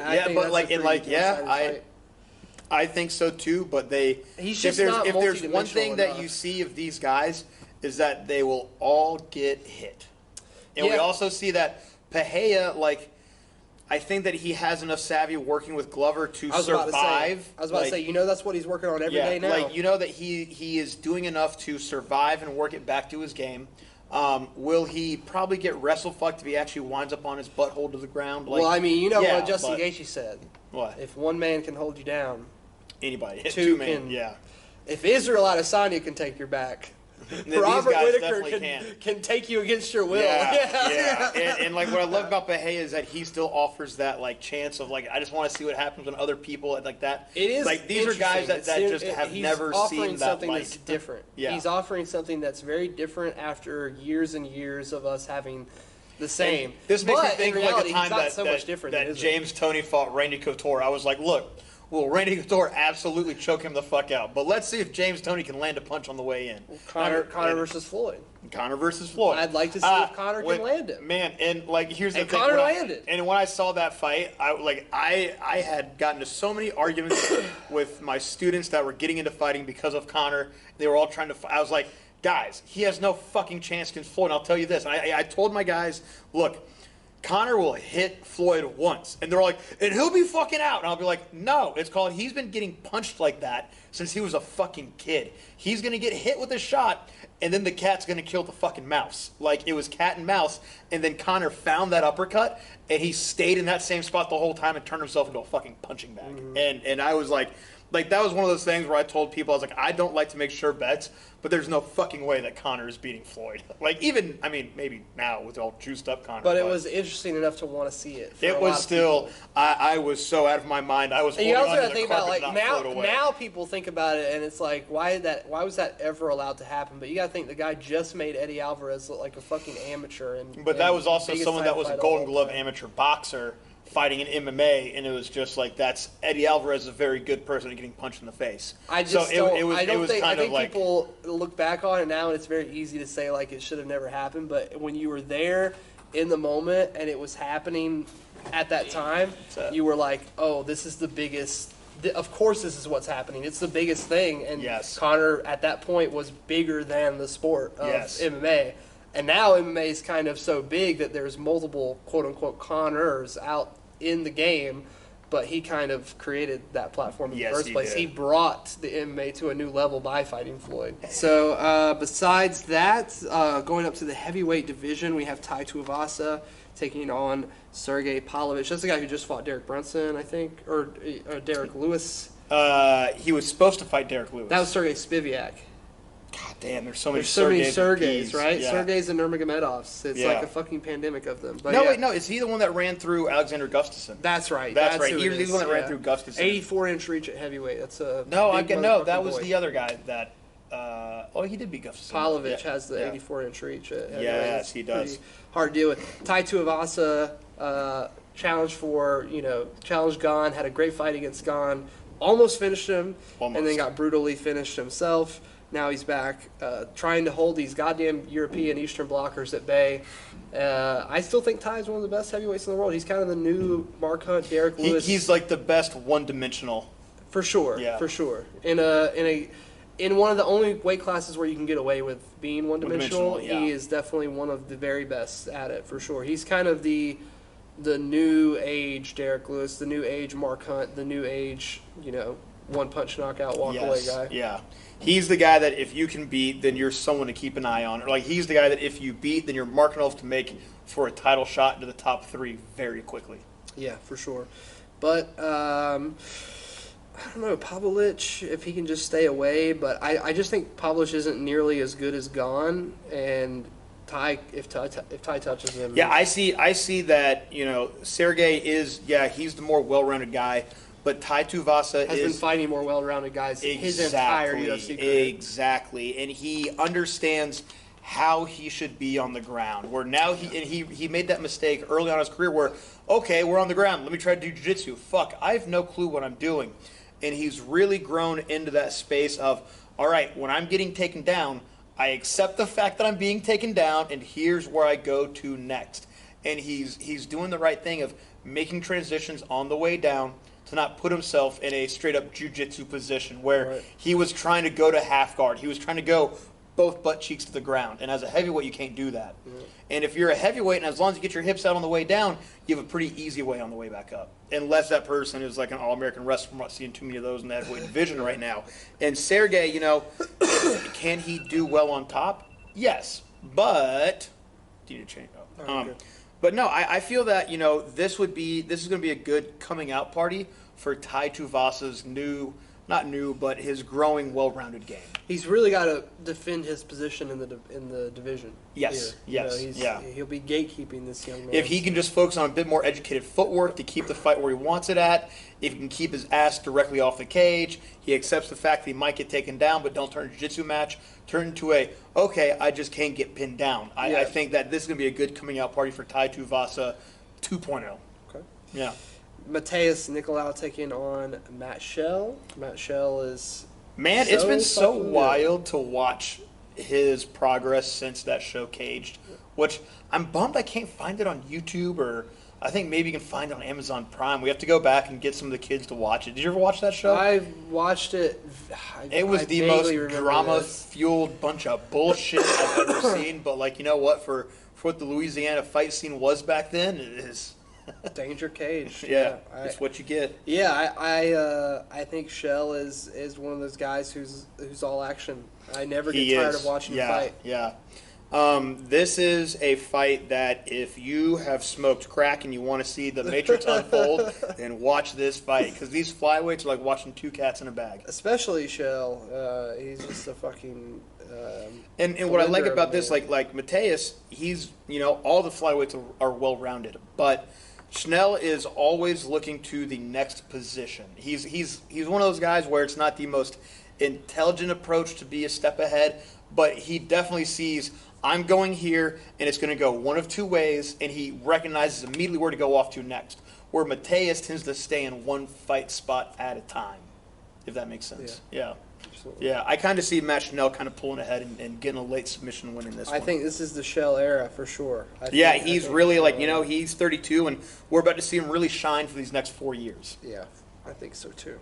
I think so too, but he's just not if there's one thing enough. that you see of these guys is that they will all get hit. And we also see that Pereira, like, I think that he has enough savvy working with Glover to survive. I was about to say, you know, that's what he's working on every day now. Like, you know that he is doing enough to survive and work it back to his game. Will he probably get wrestle fucked if he actually winds up on his butthole to the ground? Like, well, I mean, you know what Justin Gaethje said. What? If one man can hold you down, anybody. Two men. If Israel Adesanya can take your back, Robert Whitaker can take you against your will. Yeah. And like, what I love about Pereira is that he still offers that, like, chance of, like, I just want to see what happens when other people like that. It is like, these are guys that just have never seen that something light. That's different. Yeah. He's offering something that's very different after years and years of us having the same. And this makes me think of, like, the time much different that James Toney fought Randy Couture. I was like, look, will Randy Couture absolutely choke him the fuck out. But let's see if James Toney can land a punch on the way in. Conor versus Floyd. Conor versus Floyd. I'd like to see if Conor can land it. Man, and like here's the and thing. Conor landed. And when I saw that fight, I had gotten to so many arguments with my students that were getting into fighting because of Conor. They were all trying to fight. I was like, guys, he has no fucking chance against Floyd. And I'll tell you this. I told my guys, look, Conor will hit Floyd once. And they're like, and he'll be fucking out. And I'll be like, no, it's called he's been getting punched like that since he was a fucking kid. He's going to get hit with a shot, and then the cat's going to kill the fucking mouse. Like, it was cat and mouse, and then Conor found that uppercut, and he stayed in that same spot the whole time and turned himself into a fucking punching bag. Mm-hmm. And I was like, that was one of those things where I told people, I was like, I don't like to make sure bets, but there's no fucking way that Conor is beating Floyd. Like, even, I mean, maybe now with all juiced up Conor. But it was interesting enough to want to see it. It was still, I was so out of my mind. I was holding on to the carpet, not float away. Now people think about it, and it's like, why was that ever allowed to happen? But you got to think the guy just made Eddie Alvarez look like a fucking amateur. But that was also someone that was a Golden Glove amateur boxer fighting in MMA, and it was just like, that's Eddie Alvarez is a very good person at getting punched in the face. I think people look back on it now, and it's very easy to say like it should have never happened. But when you were there in the moment and it was happening at that time, you were like, oh, this is the biggest. Of course, this is what's happening. It's the biggest thing. And Conor at that point was bigger than the sport of MMA. And now MMA is kind of so big that there's multiple quote-unquote Conors out in the game, but he kind of created that platform in the first place. He brought the MMA to a new level by fighting Floyd. So besides that, going up to the heavyweight division, we have Tai Tuivasa taking on Sergey Pavlovich. That's the guy who just fought Derek Brunson, I think, or Derek Lewis. He was supposed to fight Derek Lewis. That was Sergey Spivak. God damn, there's so many Sergeys, right? Yeah. Sergeys and Nurmagomedovs. It's like a fucking pandemic of them. But wait, no. Is he the one that ran through Alexander Gustafsson? That's right. That's right. He's the one that ran through Gustafsson. 84-inch reach at heavyweight. That's a that was the other guy that. He did beat Gustafsson. Pavlovich has the 84-inch reach at heavyweight. Yes, he does. Hard to deal with. Tai Tuivasa challenged Gane, had a great fight against Gane, almost finished him, and then got brutally finished himself. Now he's back trying to hold these goddamn European Eastern blockers at bay. I still think Ty is one of the best heavyweights in the world. He's kind of the new Mark Hunt, Derek Lewis. He's like the best one-dimensional. For sure, for sure. In one of the only weight classes where you can get away with being one-dimensional, he is definitely one of the very best at it, for sure. He's kind of the new age Derek Lewis, the new age Mark Hunt, the new age, one-punch knockout, walk-away guy. Yeah. He's the guy that if you can beat, then you're someone to keep an eye on. Or he's the guy that if you beat, then you're marking off to make for a title shot into the top 3 very quickly. Yeah, for sure. But, I don't know, Pavlovich, if he can just stay away. But I just think Pavlovich isn't nearly as good as Gane. And if Ty touches him. Yeah, I see that, Sergey is, he's the more well-rounded guy. But Tai Tuivasa has been fighting more well-rounded guys his entire UFC career. Exactly, and he understands how he should be on the ground. Where now he made that mistake early on in his career where, okay, we're on the ground, let me try to do jiu-jitsu. Fuck, I have no clue what I'm doing. And he's really grown into that space of, all right, when I'm getting taken down, I accept the fact that I'm being taken down, and here's where I go to next. And he's doing the right thing of making transitions on the way down, to not put himself in a straight-up jiu-jitsu position where he was trying to go to half guard. He was trying to go both butt cheeks to the ground. And as a heavyweight, you can't do that. Mm-hmm. And if you're a heavyweight, and as long as you get your hips out on the way down, you have a pretty easy way on the way back up. Unless that person is like an All-American wrestler. We're not seeing too many of those in the heavyweight division right now. And Sergey, can he do well on top? Yes. But do you need to change? But no, I feel that, this is going to be a good coming out party for Tai Tuivasa's his growing, well-rounded game. He's really got to defend his position in the division. Yes, He'll be gatekeeping this young man. If he can just focus on a bit more educated footwork to keep the fight where he wants it at, if he can keep his ass directly off the cage, he accepts the fact that he might get taken down, but don't turn a jiu-jitsu match, turn into I just can't get pinned down. I think that this is going to be a good coming out party for Tai Tuivasa 2.0. Okay. Yeah. Mateus Nicolau taking on Matt Schell. Matt Schell is Man, it's been so fucking good. wild to watch his progress since that show Caged, which I'm bummed I can't find it on YouTube, or I think maybe you can find it on Amazon Prime. We have to go back and get some of the kids to watch it. Did you ever watch that show? I've watched it. It was the most drama-fueled bunch of bullshit I've ever seen. But, like, you know what? For what the Louisiana fight scene was back then, it is... Danger Cage. Yeah, it's what you get. Yeah, I think Schell is one of those guys who's all action. I never get tired of watching him fight. Yeah. This is a fight that if you have smoked crack and you want to see the Matrix unfold, then watch this fight. Because these flyweights are like watching two cats in a bag. Especially Schell. He's just a fucking... and what I like about this, like Mateus, he's, all the flyweights are well-rounded. But Schnell is always looking to the next position. He's one of those guys where it's not the most intelligent approach to be a step ahead, but he definitely sees, I'm going here, and it's going to go one of two ways, and he recognizes immediately where to go off to next. Where Mateus tends to stay in one fight spot at a time, if that makes sense. Yeah. Absolutely. Yeah, I kind of see Matt Schnell kind of pulling ahead and getting a late submission win in this one. I think this is the Schell era for sure. He's really he's 32, and we're about to see him really shine for these next 4 years. Yeah, I think so too.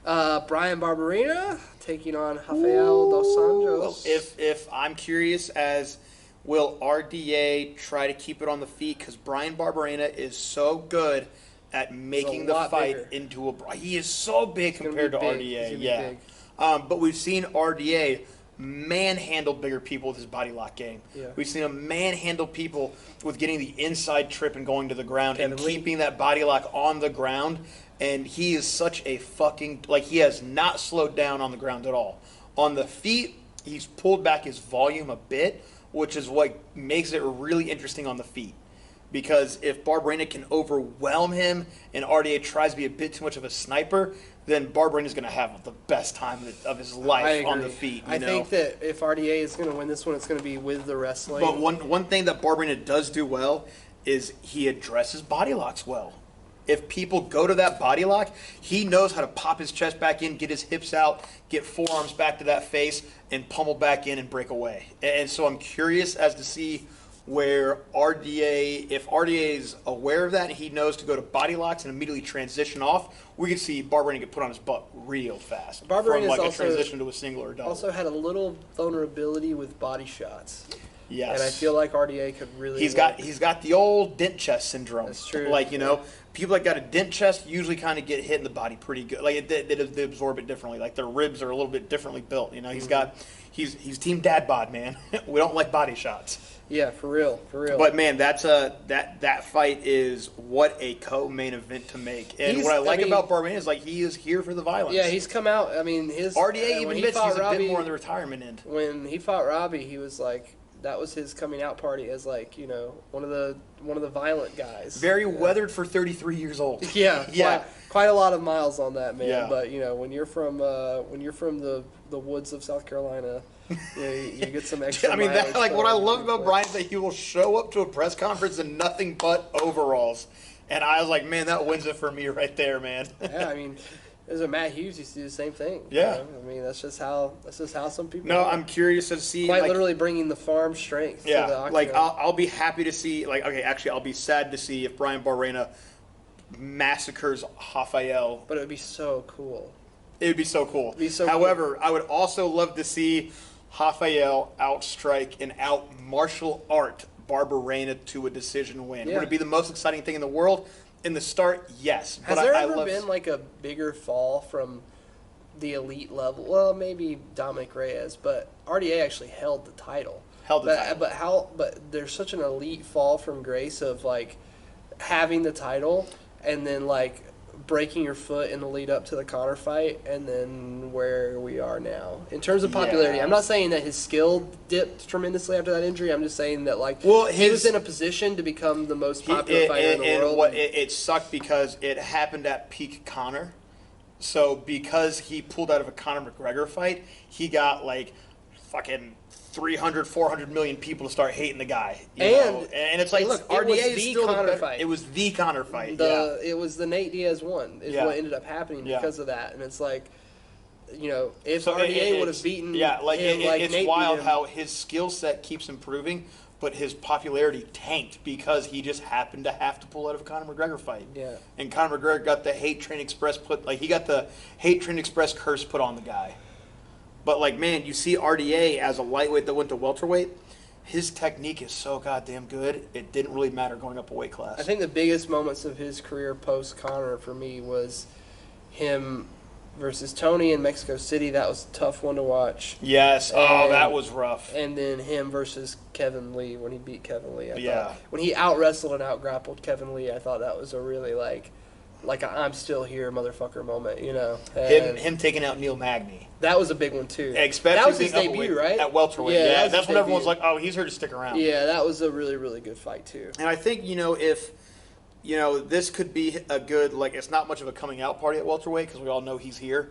Brian Barberena taking on Rafael dos Anjos. If I'm curious as will RDA try to keep it on the feet, because Brian Barberena is so good at making the fight bigger into a... He is so big compared to RDA. Yeah. But we've seen RDA manhandle bigger people with his body lock game. Yeah. We've seen him manhandle people with getting the inside trip and going to the ground and keeping that body lock on the ground. And he is such a fucking... he has not slowed down on the ground at all. On the feet, he's pulled back his volume a bit, which is what makes it really interesting on the feet. Because if Barberena can overwhelm him and RDA tries to be a bit too much of a sniper, then Barberena's going to have the best time of his life on the feet. I think that if RDA is going to win this one, it's going to be with the wrestling. But one thing that Barberena does do well is he addresses body locks well. If people go to that body lock, he knows how to pop his chest back in, get his hips out, get forearms back to that face, and pummel back in and break away. And so I'm curious as to see where if RDA is aware of that and he knows to go to body locks and immediately transition off, we could see Barberena get put on his butt real fast. Barberena's from a also transition to a single or double. Also had a little vulnerability with body shots. Yes. And I feel like RDA could really... He's got the old dent chest syndrome. That's true. People that got a dent chest usually kind of get hit in the body pretty good. They absorb it differently. Like their ribs are a little bit differently built. He's team dad bod, man. We don't like body shots. Yeah, for real. But man, that fight is what a co-main event to make. And what I like about Barberena is he is here for the violence. Yeah, he's come out. I mean, his RDA even admits he's a bit more on the retirement end. When he fought Robbie, he was like, that was his coming out party as one of the violent guys. Very weathered for 33 years old. Yeah. Quite a lot of miles on that, man. Yeah. But when you're from the woods of South Carolina, you get some extra. I mean, mileage what I love about Brian is that he will show up to a press conference in nothing but overalls, and I was like, man, that wins it for me right there, man. Yeah, I mean. There's a Matt Hughes used to do the same thing. Yeah. I mean, that's just how some people. No, I'm curious to see. Quite literally bringing the farm strength. Yeah. To the octagon. I'll be happy to see. I'll be sad to see if Brian Barberena massacres Rafael. But it would be so cool. It would be so cool. However, cool. I would also love to see Rafael outstrike and out martial art Barberena to a decision win. Yeah. Would it be the most exciting thing in the world? In the start, yes. Has there ever been a bigger fall from the elite level? Well, maybe Dominic Reyes, but RDA actually held the title. But there's such an elite fall from grace of having the title and then breaking your foot in the lead up to the Conor fight, and then where we are now in terms of popularity. Yeah. I'm not saying that his skill dipped tremendously after that injury. I'm just saying that he was in a position to become the most popular fighter in the world. It sucked because it happened at peak Conor. So because he pulled out of a Conor McGregor fight, he got fucking 300, 400 million people to start hating the guy. And it's like, look, RDA is still Conor the better fight. It was the Conor fight. It was the Nate Diaz one is what ended up happening because of that. And it's like, if RDA would have beaten him it's Nate wild beat him, how his skill set keeps improving, but his popularity tanked because he just happened to have to pull out of a Conor McGregor fight. Yeah. And Conor McGregor got the Hate Train Express curse put on the guy. But, man, you see RDA as a lightweight that went to welterweight, his technique is so goddamn good, it didn't really matter going up a weight class. I think the biggest moments of his career post-Conor for me was him versus Tony in Mexico City. That was a tough one to watch. Yes. That was rough. And then him versus Kevin Lee when he beat Kevin Lee. I thought, when he out-wrestled and out-grappled Kevin Lee, I thought that was a really, like a I'm still here motherfucker moment, And him taking out Neil Magny. That was a big one, too. Especially that was his debut, right? At welterweight. Yeah, that's when everyone's like, oh, he's here to stick around. Yeah, that was a really, really good fight, too. And I think, if this could be a good, it's not much of a coming out party at welterweight because we all know he's here.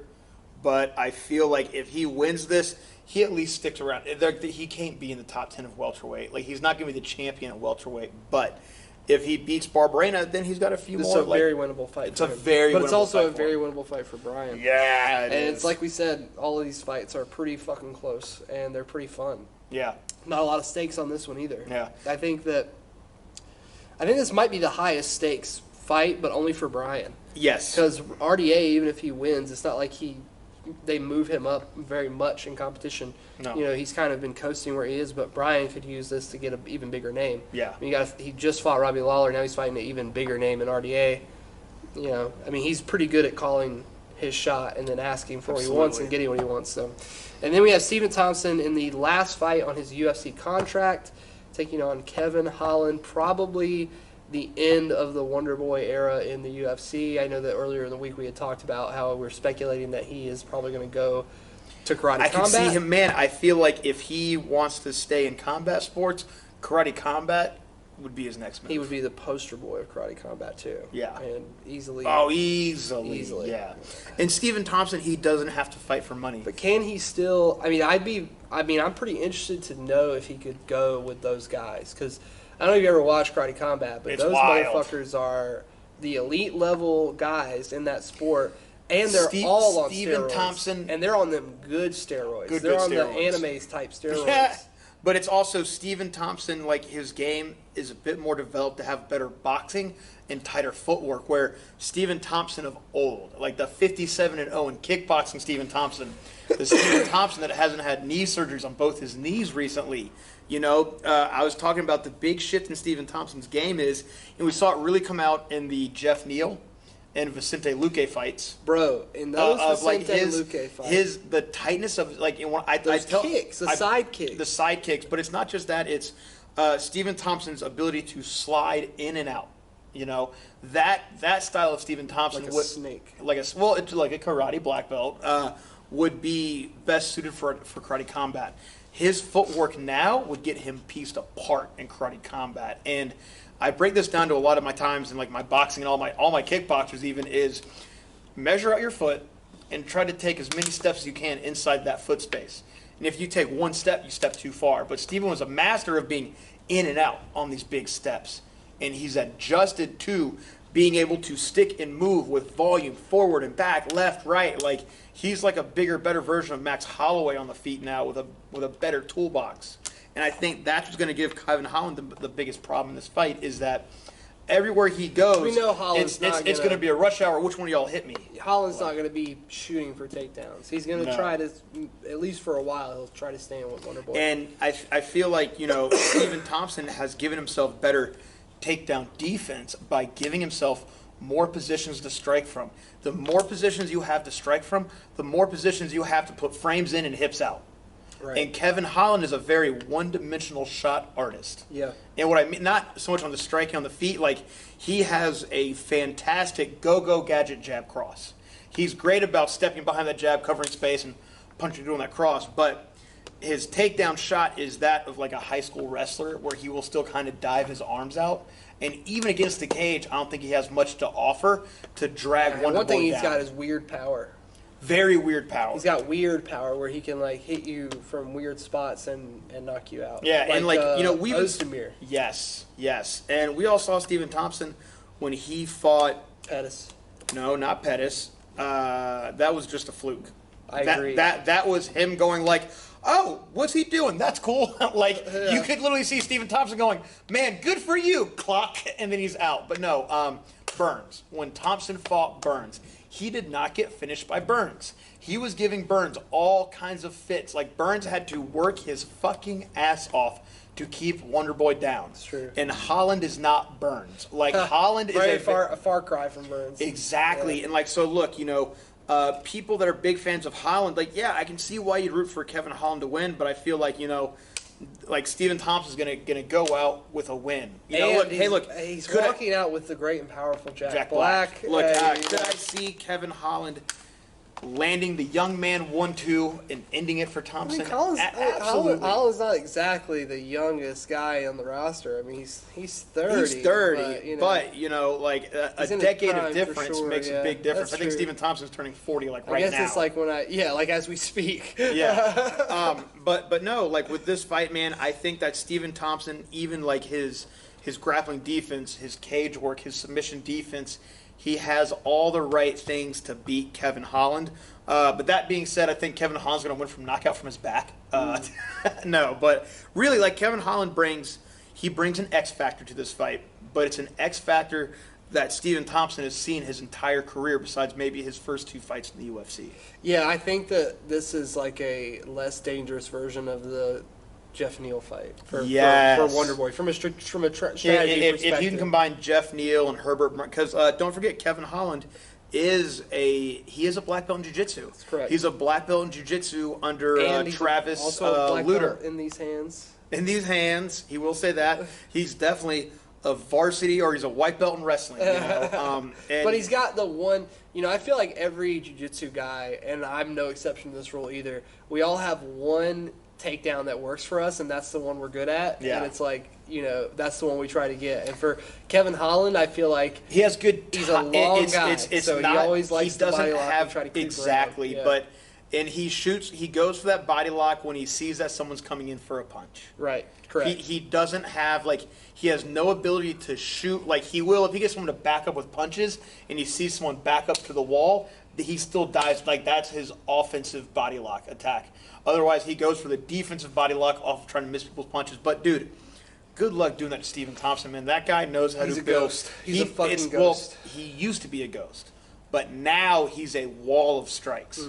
But I feel like if he wins this, he at least sticks around. He can't be in the top 10 of welterweight. He's not going to be the champion at welterweight. But if he beats Barberena, then he's got a few more. It's a very winnable fight. It's a very winnable fight. But it's also a very winnable fight for Brian. Yeah, it is. It's like we said, all of these fights are pretty fucking close, and they're pretty fun. Yeah. Not a lot of stakes on this one either. Yeah. I think this might be the highest stakes fight, but only for Brian. Yes. Because RDA, even if he wins, it's not like they move him up very much in competition. No. He's kind of been coasting where he is, but Brian could use this to get an even bigger name. Yeah. He just fought Robbie Lawler, now he's fighting an even bigger name in RDA. He's pretty good at calling his shot and then asking for what he wants and getting what he wants. So, and then we have Stephen Thompson in the last fight on his UFC contract, taking on Kevin Holland, probably the end of the Wonderboy era in the UFC. I know that earlier in the week we had talked about how we're speculating that he is probably going to go to karate combat. I can see him, man. I feel like if he wants to stay in combat sports, karate combat would be his next move. He would be the poster boy of karate combat too. Yeah. And easily. Oh, easily. Yeah. And Stephen Thompson, he doesn't have to fight for money. But can he still? I'm pretty interested to know if he could go with those guys because I don't know if you ever watched Karate Combat, but those motherfuckers are the elite level guys in that sport, and they're all on steroids. Thompson, and they're on them good steroids. They're on the anime type steroids. Yeah, but it's also Stephen Thompson. His game is a bit more developed to have better boxing and tighter footwork. Where Stephen Thompson of old, the 57-0 in kickboxing, Stephen Thompson, the Stephen Thompson that hasn't had knee surgeries on both his knees recently. I was talking about the big shift in Stephen Thompson's game and we saw it really come out in the Jeff Neal and Vicente Luque fights. Bro, in those Vicente Luque fights. The tightness of, kicks, the side kicks. The side kicks, but it's not just that, it's Stephen Thompson's ability to slide in and out. That style of Stephen Thompson. Like a snake. It's like a karate black belt, would be best suited for karate combat. His footwork now would get him pieced apart in karate combat. And I break this down to a lot of my times in my boxing and all my kickboxers even is measure out your foot and try to take as many steps as you can inside that foot space. And if you take one step, you step too far. But Stephen was a master of being in and out on these big steps. And he's adjusted to being able to stick and move with volume forward and back, left, right. He's like a bigger, better version of Max Holloway on the feet now with a better toolbox. And I think that's what's going to give Kevin Holland the biggest problem in this fight is that everywhere he goes, we know Holland's it's going to be a rush hour. Which one of y'all hit me? Holland's not going to be shooting for takedowns. He's going to try to, at least for a while, he'll try to stay in with Wonderboy. And I feel like, Stephen Thompson has given himself better takedown defense by giving himself more positions to strike from. The more positions you have to strike from, the more positions you have to put frames in and hips out. Right. And Kevin Holland is a very one-dimensional shot artist. Yeah. And what I mean, not so much on the striking on the feet, he has a fantastic go-go gadget jab cross. He's great about stepping behind that jab, covering space, and punching doing that cross, but his takedown shot is that of a high school wrestler where he will still kind of dive his arms out. And even against the cage, I don't think he has much to offer to drag Wonderboy down. One thing he's got is weird power. Very weird power. He's got weird power where he can like hit you from weird spots and knock you out. Yeah, and we Ozdemir. Yes, and we all saw Stephen Thompson when he fought. Pettis. No, not Pettis. That was just a fluke. I agree. That was him going like, oh, what's he doing? That's cool. You could literally see Stephen Thompson going, man, good for you, clock, and then he's out. But no, Burns. When Thompson fought Burns, he did not get finished by Burns. He was giving Burns all kinds of fits. Like, Burns had to work his fucking ass off to keep Wonderboy down. It's true. And Holland is not Burns. Like, Holland is a far cry from Burns. Exactly. Yeah. And, so look, people that are big fans of Holland, I can see why you'd root for Kevin Holland to win, but I feel like, Stephen Thompson's gonna go out with a win. He's walking out with the great and powerful Jack Black. Look, could I see Kevin Holland landing the young man 1-2 and ending it for Thompson? Absolutely. Holland's not exactly the youngest guy on the roster. I mean, he's 30. He's 30, but a decade of difference makes a big difference. I think Stephen Thompson's turning 40 right now. I guess it's as we speak. Yeah. But no, with this fight, man, I think that Stephen Thompson, even his grappling defense, his cage work, his submission defense, he has all the right things to beat Kevin Holland. But that being said, I think Kevin Holland's going to win from knockout from his back. No, but really, Kevin Holland brings an X factor to this fight, but it's an X factor that Stephen Thompson has seen his entire career besides maybe his first 2 fights in the UFC. Yeah, I think that this is a less dangerous version of the Jeff Neal fight for Wonderboy from a strategy perspective. If you can combine Jeff Neal and Herbert, because don't forget Kevin Holland is a black belt in jiu-jitsu. That's correct. He's a black belt in jiu-jitsu under Travis also a black Luter. Belt in these hands. In these hands, he will say that. He's definitely a varsity, or he's a white belt in wrestling. But he's got the one. I feel like every jiu-jitsu guy, and I'm no exception to this rule either. We all have one takedown that works for us, and that's the one we're good at. Yeah. And it's that's the one we try to get. And for Kevin Holland, I feel like he has good. He's a long guy, so he always likes he the doesn't body lock have and try to keep exactly, around. Yeah. but. And he shoots. He goes for that body lock when he sees that someone's coming in for a punch. Right. Correct. He doesn't have he has no ability to shoot. He will if he gets someone to back up with punches, and he sees someone back up to the wall. He still dies. That's his offensive body lock attack. Otherwise, he goes for the defensive body lock off trying to miss people's punches. But dude, good luck doing that to Stephen Thompson, man. That guy knows how to build. He's a ghost. He's a fucking ghost. Well, he used to be a ghost, but now he's a wall of strikes.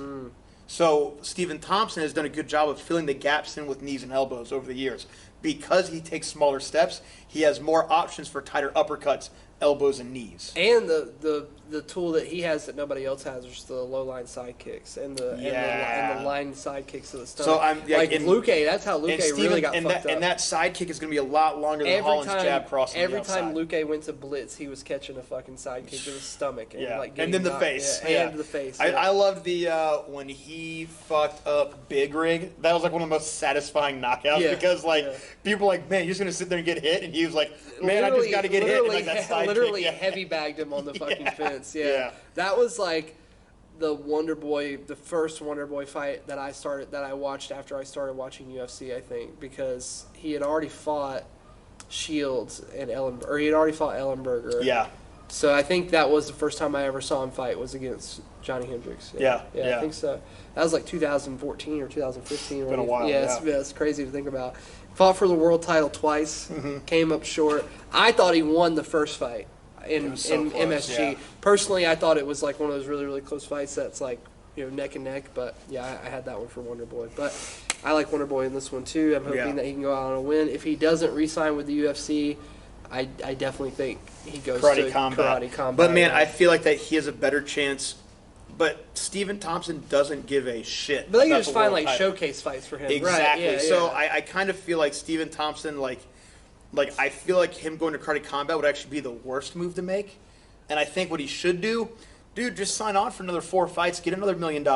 So Stephen Thompson has done a good job of filling the gaps in with knees and elbows over the years. Because he takes smaller steps, he has more options for tighter uppercuts, elbows, and knees. And the tool that he has that nobody else has is the low line side kicks and the line side kicks to the stomach. So I'm Luke. That's how Luke really got fucked up. And that side kick is going to be a lot longer than Holland's jab crossing every the outside. time Luke went to blitz, he was catching a fucking side kick to the stomach and and then the face. And the face. I loved the when he fucked up Big Rig. That was one of the most satisfying knockouts because people were like, man, you're just going to sit there and get hit, and he was like, man, I just got to get hit. And that side literally kick. heavy bagged him on the fucking fence. Yeah. That was the Wonderboy, the first Wonderboy fight that I watched after I started watching UFC, I think, because he had already fought Shields and he had already fought Ellenberger. Yeah. So I think that was the first time I ever saw him fight was against Johnny Hendricks. Yeah, I think so. That was 2014 or 2015. It's been a while. It's crazy to think about. Fought for the world title twice, came up short. I thought he won the first fight in close, MSG. yeah. Personally, I thought it was one of those really, really close fights that's neck and neck. But yeah, I had that one for Wonderboy. But I like Wonderboy in this one too. I'm hoping that he can go out on a win. If he doesn't re-sign with the UFC, I definitely think he goes to karate combat. But man, I feel like that he has a better chance. But Stephen Thompson doesn't give a shit. But they can just find showcase fights for him. Exactly. Right. Yeah, so I kind of feel like Stephen Thompson, I feel like him going to karate combat would actually be the worst move to make. And I think what he should do, dude, just sign on for another 4 fights, get another $1 million,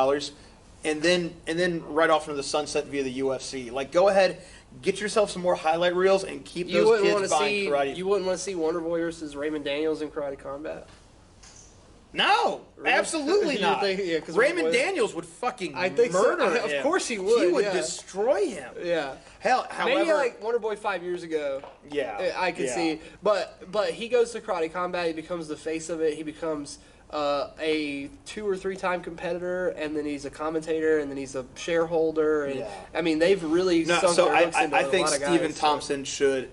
and then right off into the sunset via the UFC. Go ahead, get yourself some more highlight reels and keep those kids buying karate. You wouldn't want to see Wonderboy versus Raymond Daniels in karate combat? No, absolutely not. Yeah, Raymond Daniels would fucking I think so. murder him. Of course he would. He would yeah. destroy him. Yeah. Hell, however, maybe like Wonderboy 5 years ago. Yeah, I could see. But he goes to Karate Combat. He becomes the face of it. He becomes a 2 or 3 time competitor, and then he's a commentator, and then he's a shareholder. And I mean, they've really sunk their hooks into I think a lot of guys, Stephen Thompson should,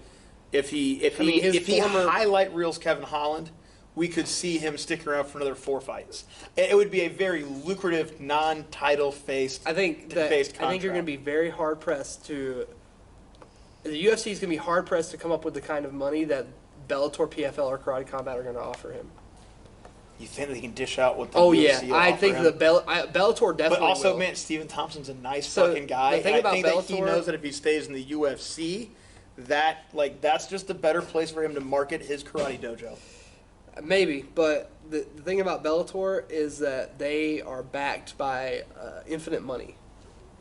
if he highlight reels Kevin Holland, we could see him sticking around for another 4 fights. It would be a very lucrative non-title faced. I think you're going to be very hard pressed to. The UFC is going to be hard pressed to come up with the kind of money that Bellator, PFL, or Karate Combat are going to offer him. You think they can dish out what the UFC will I offer think him? Bellator definitely. But also, will. man, Stephen Thompson's a nice fucking guy. The thing about think Bellator, that he knows that if he stays in the UFC, that's just a better place for him to market his karate dojo. Maybe, but the thing about Bellator is that they are backed by infinite money.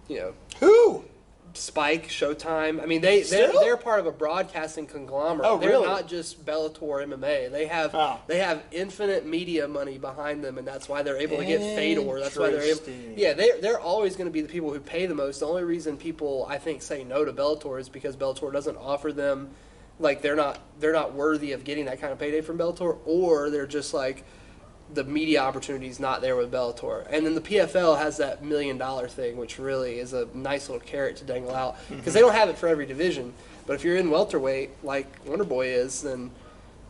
You know who? Spike, Showtime. I mean, they're part of a broadcasting conglomerate. Oh, really? They're not just Bellator MMA. They have infinite media money behind them, and that's why they're able to get Fedor. That's why they're able. Yeah, they're always going to be the people who pay the most. The only reason people, I think, say no to Bellator is because Bellator doesn't offer them, like they're not worthy of getting that kind of payday from Bellator, or they're just like, the media opportunity is not there with Bellator. And then the PFL has that $1 million thing, which really is a nice little carrot to dangle out. Because they don't have it for every division. But if you're in welterweight, like Wonderboy is, then,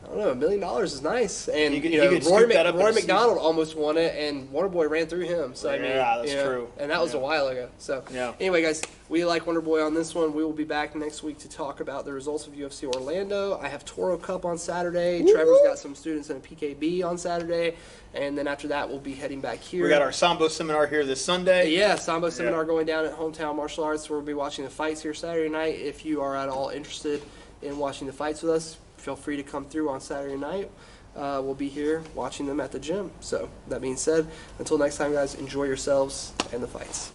I don't know, $1 million is nice. And Rory McDonald almost won it, and Wonderboy ran through him. So, that's true. And that was a while ago. So, anyway, guys, we like Wonderboy on this one. We will be back next week to talk about the results of UFC Orlando. I have Toro Cup on Saturday. Woo-hoo! Trevor's got some students in a PKB on Saturday. And then after that, we'll be heading back here. We got our Sambo seminar here this Sunday. Yeah, Sambo seminar going down at Hometown Martial Arts. We'll be watching the fights here Saturday night. If you are at all interested in watching the fights with us, feel free to come through on Saturday night. We'll be here watching them at the gym. So, that being said, until next time, guys, enjoy yourselves and the fights.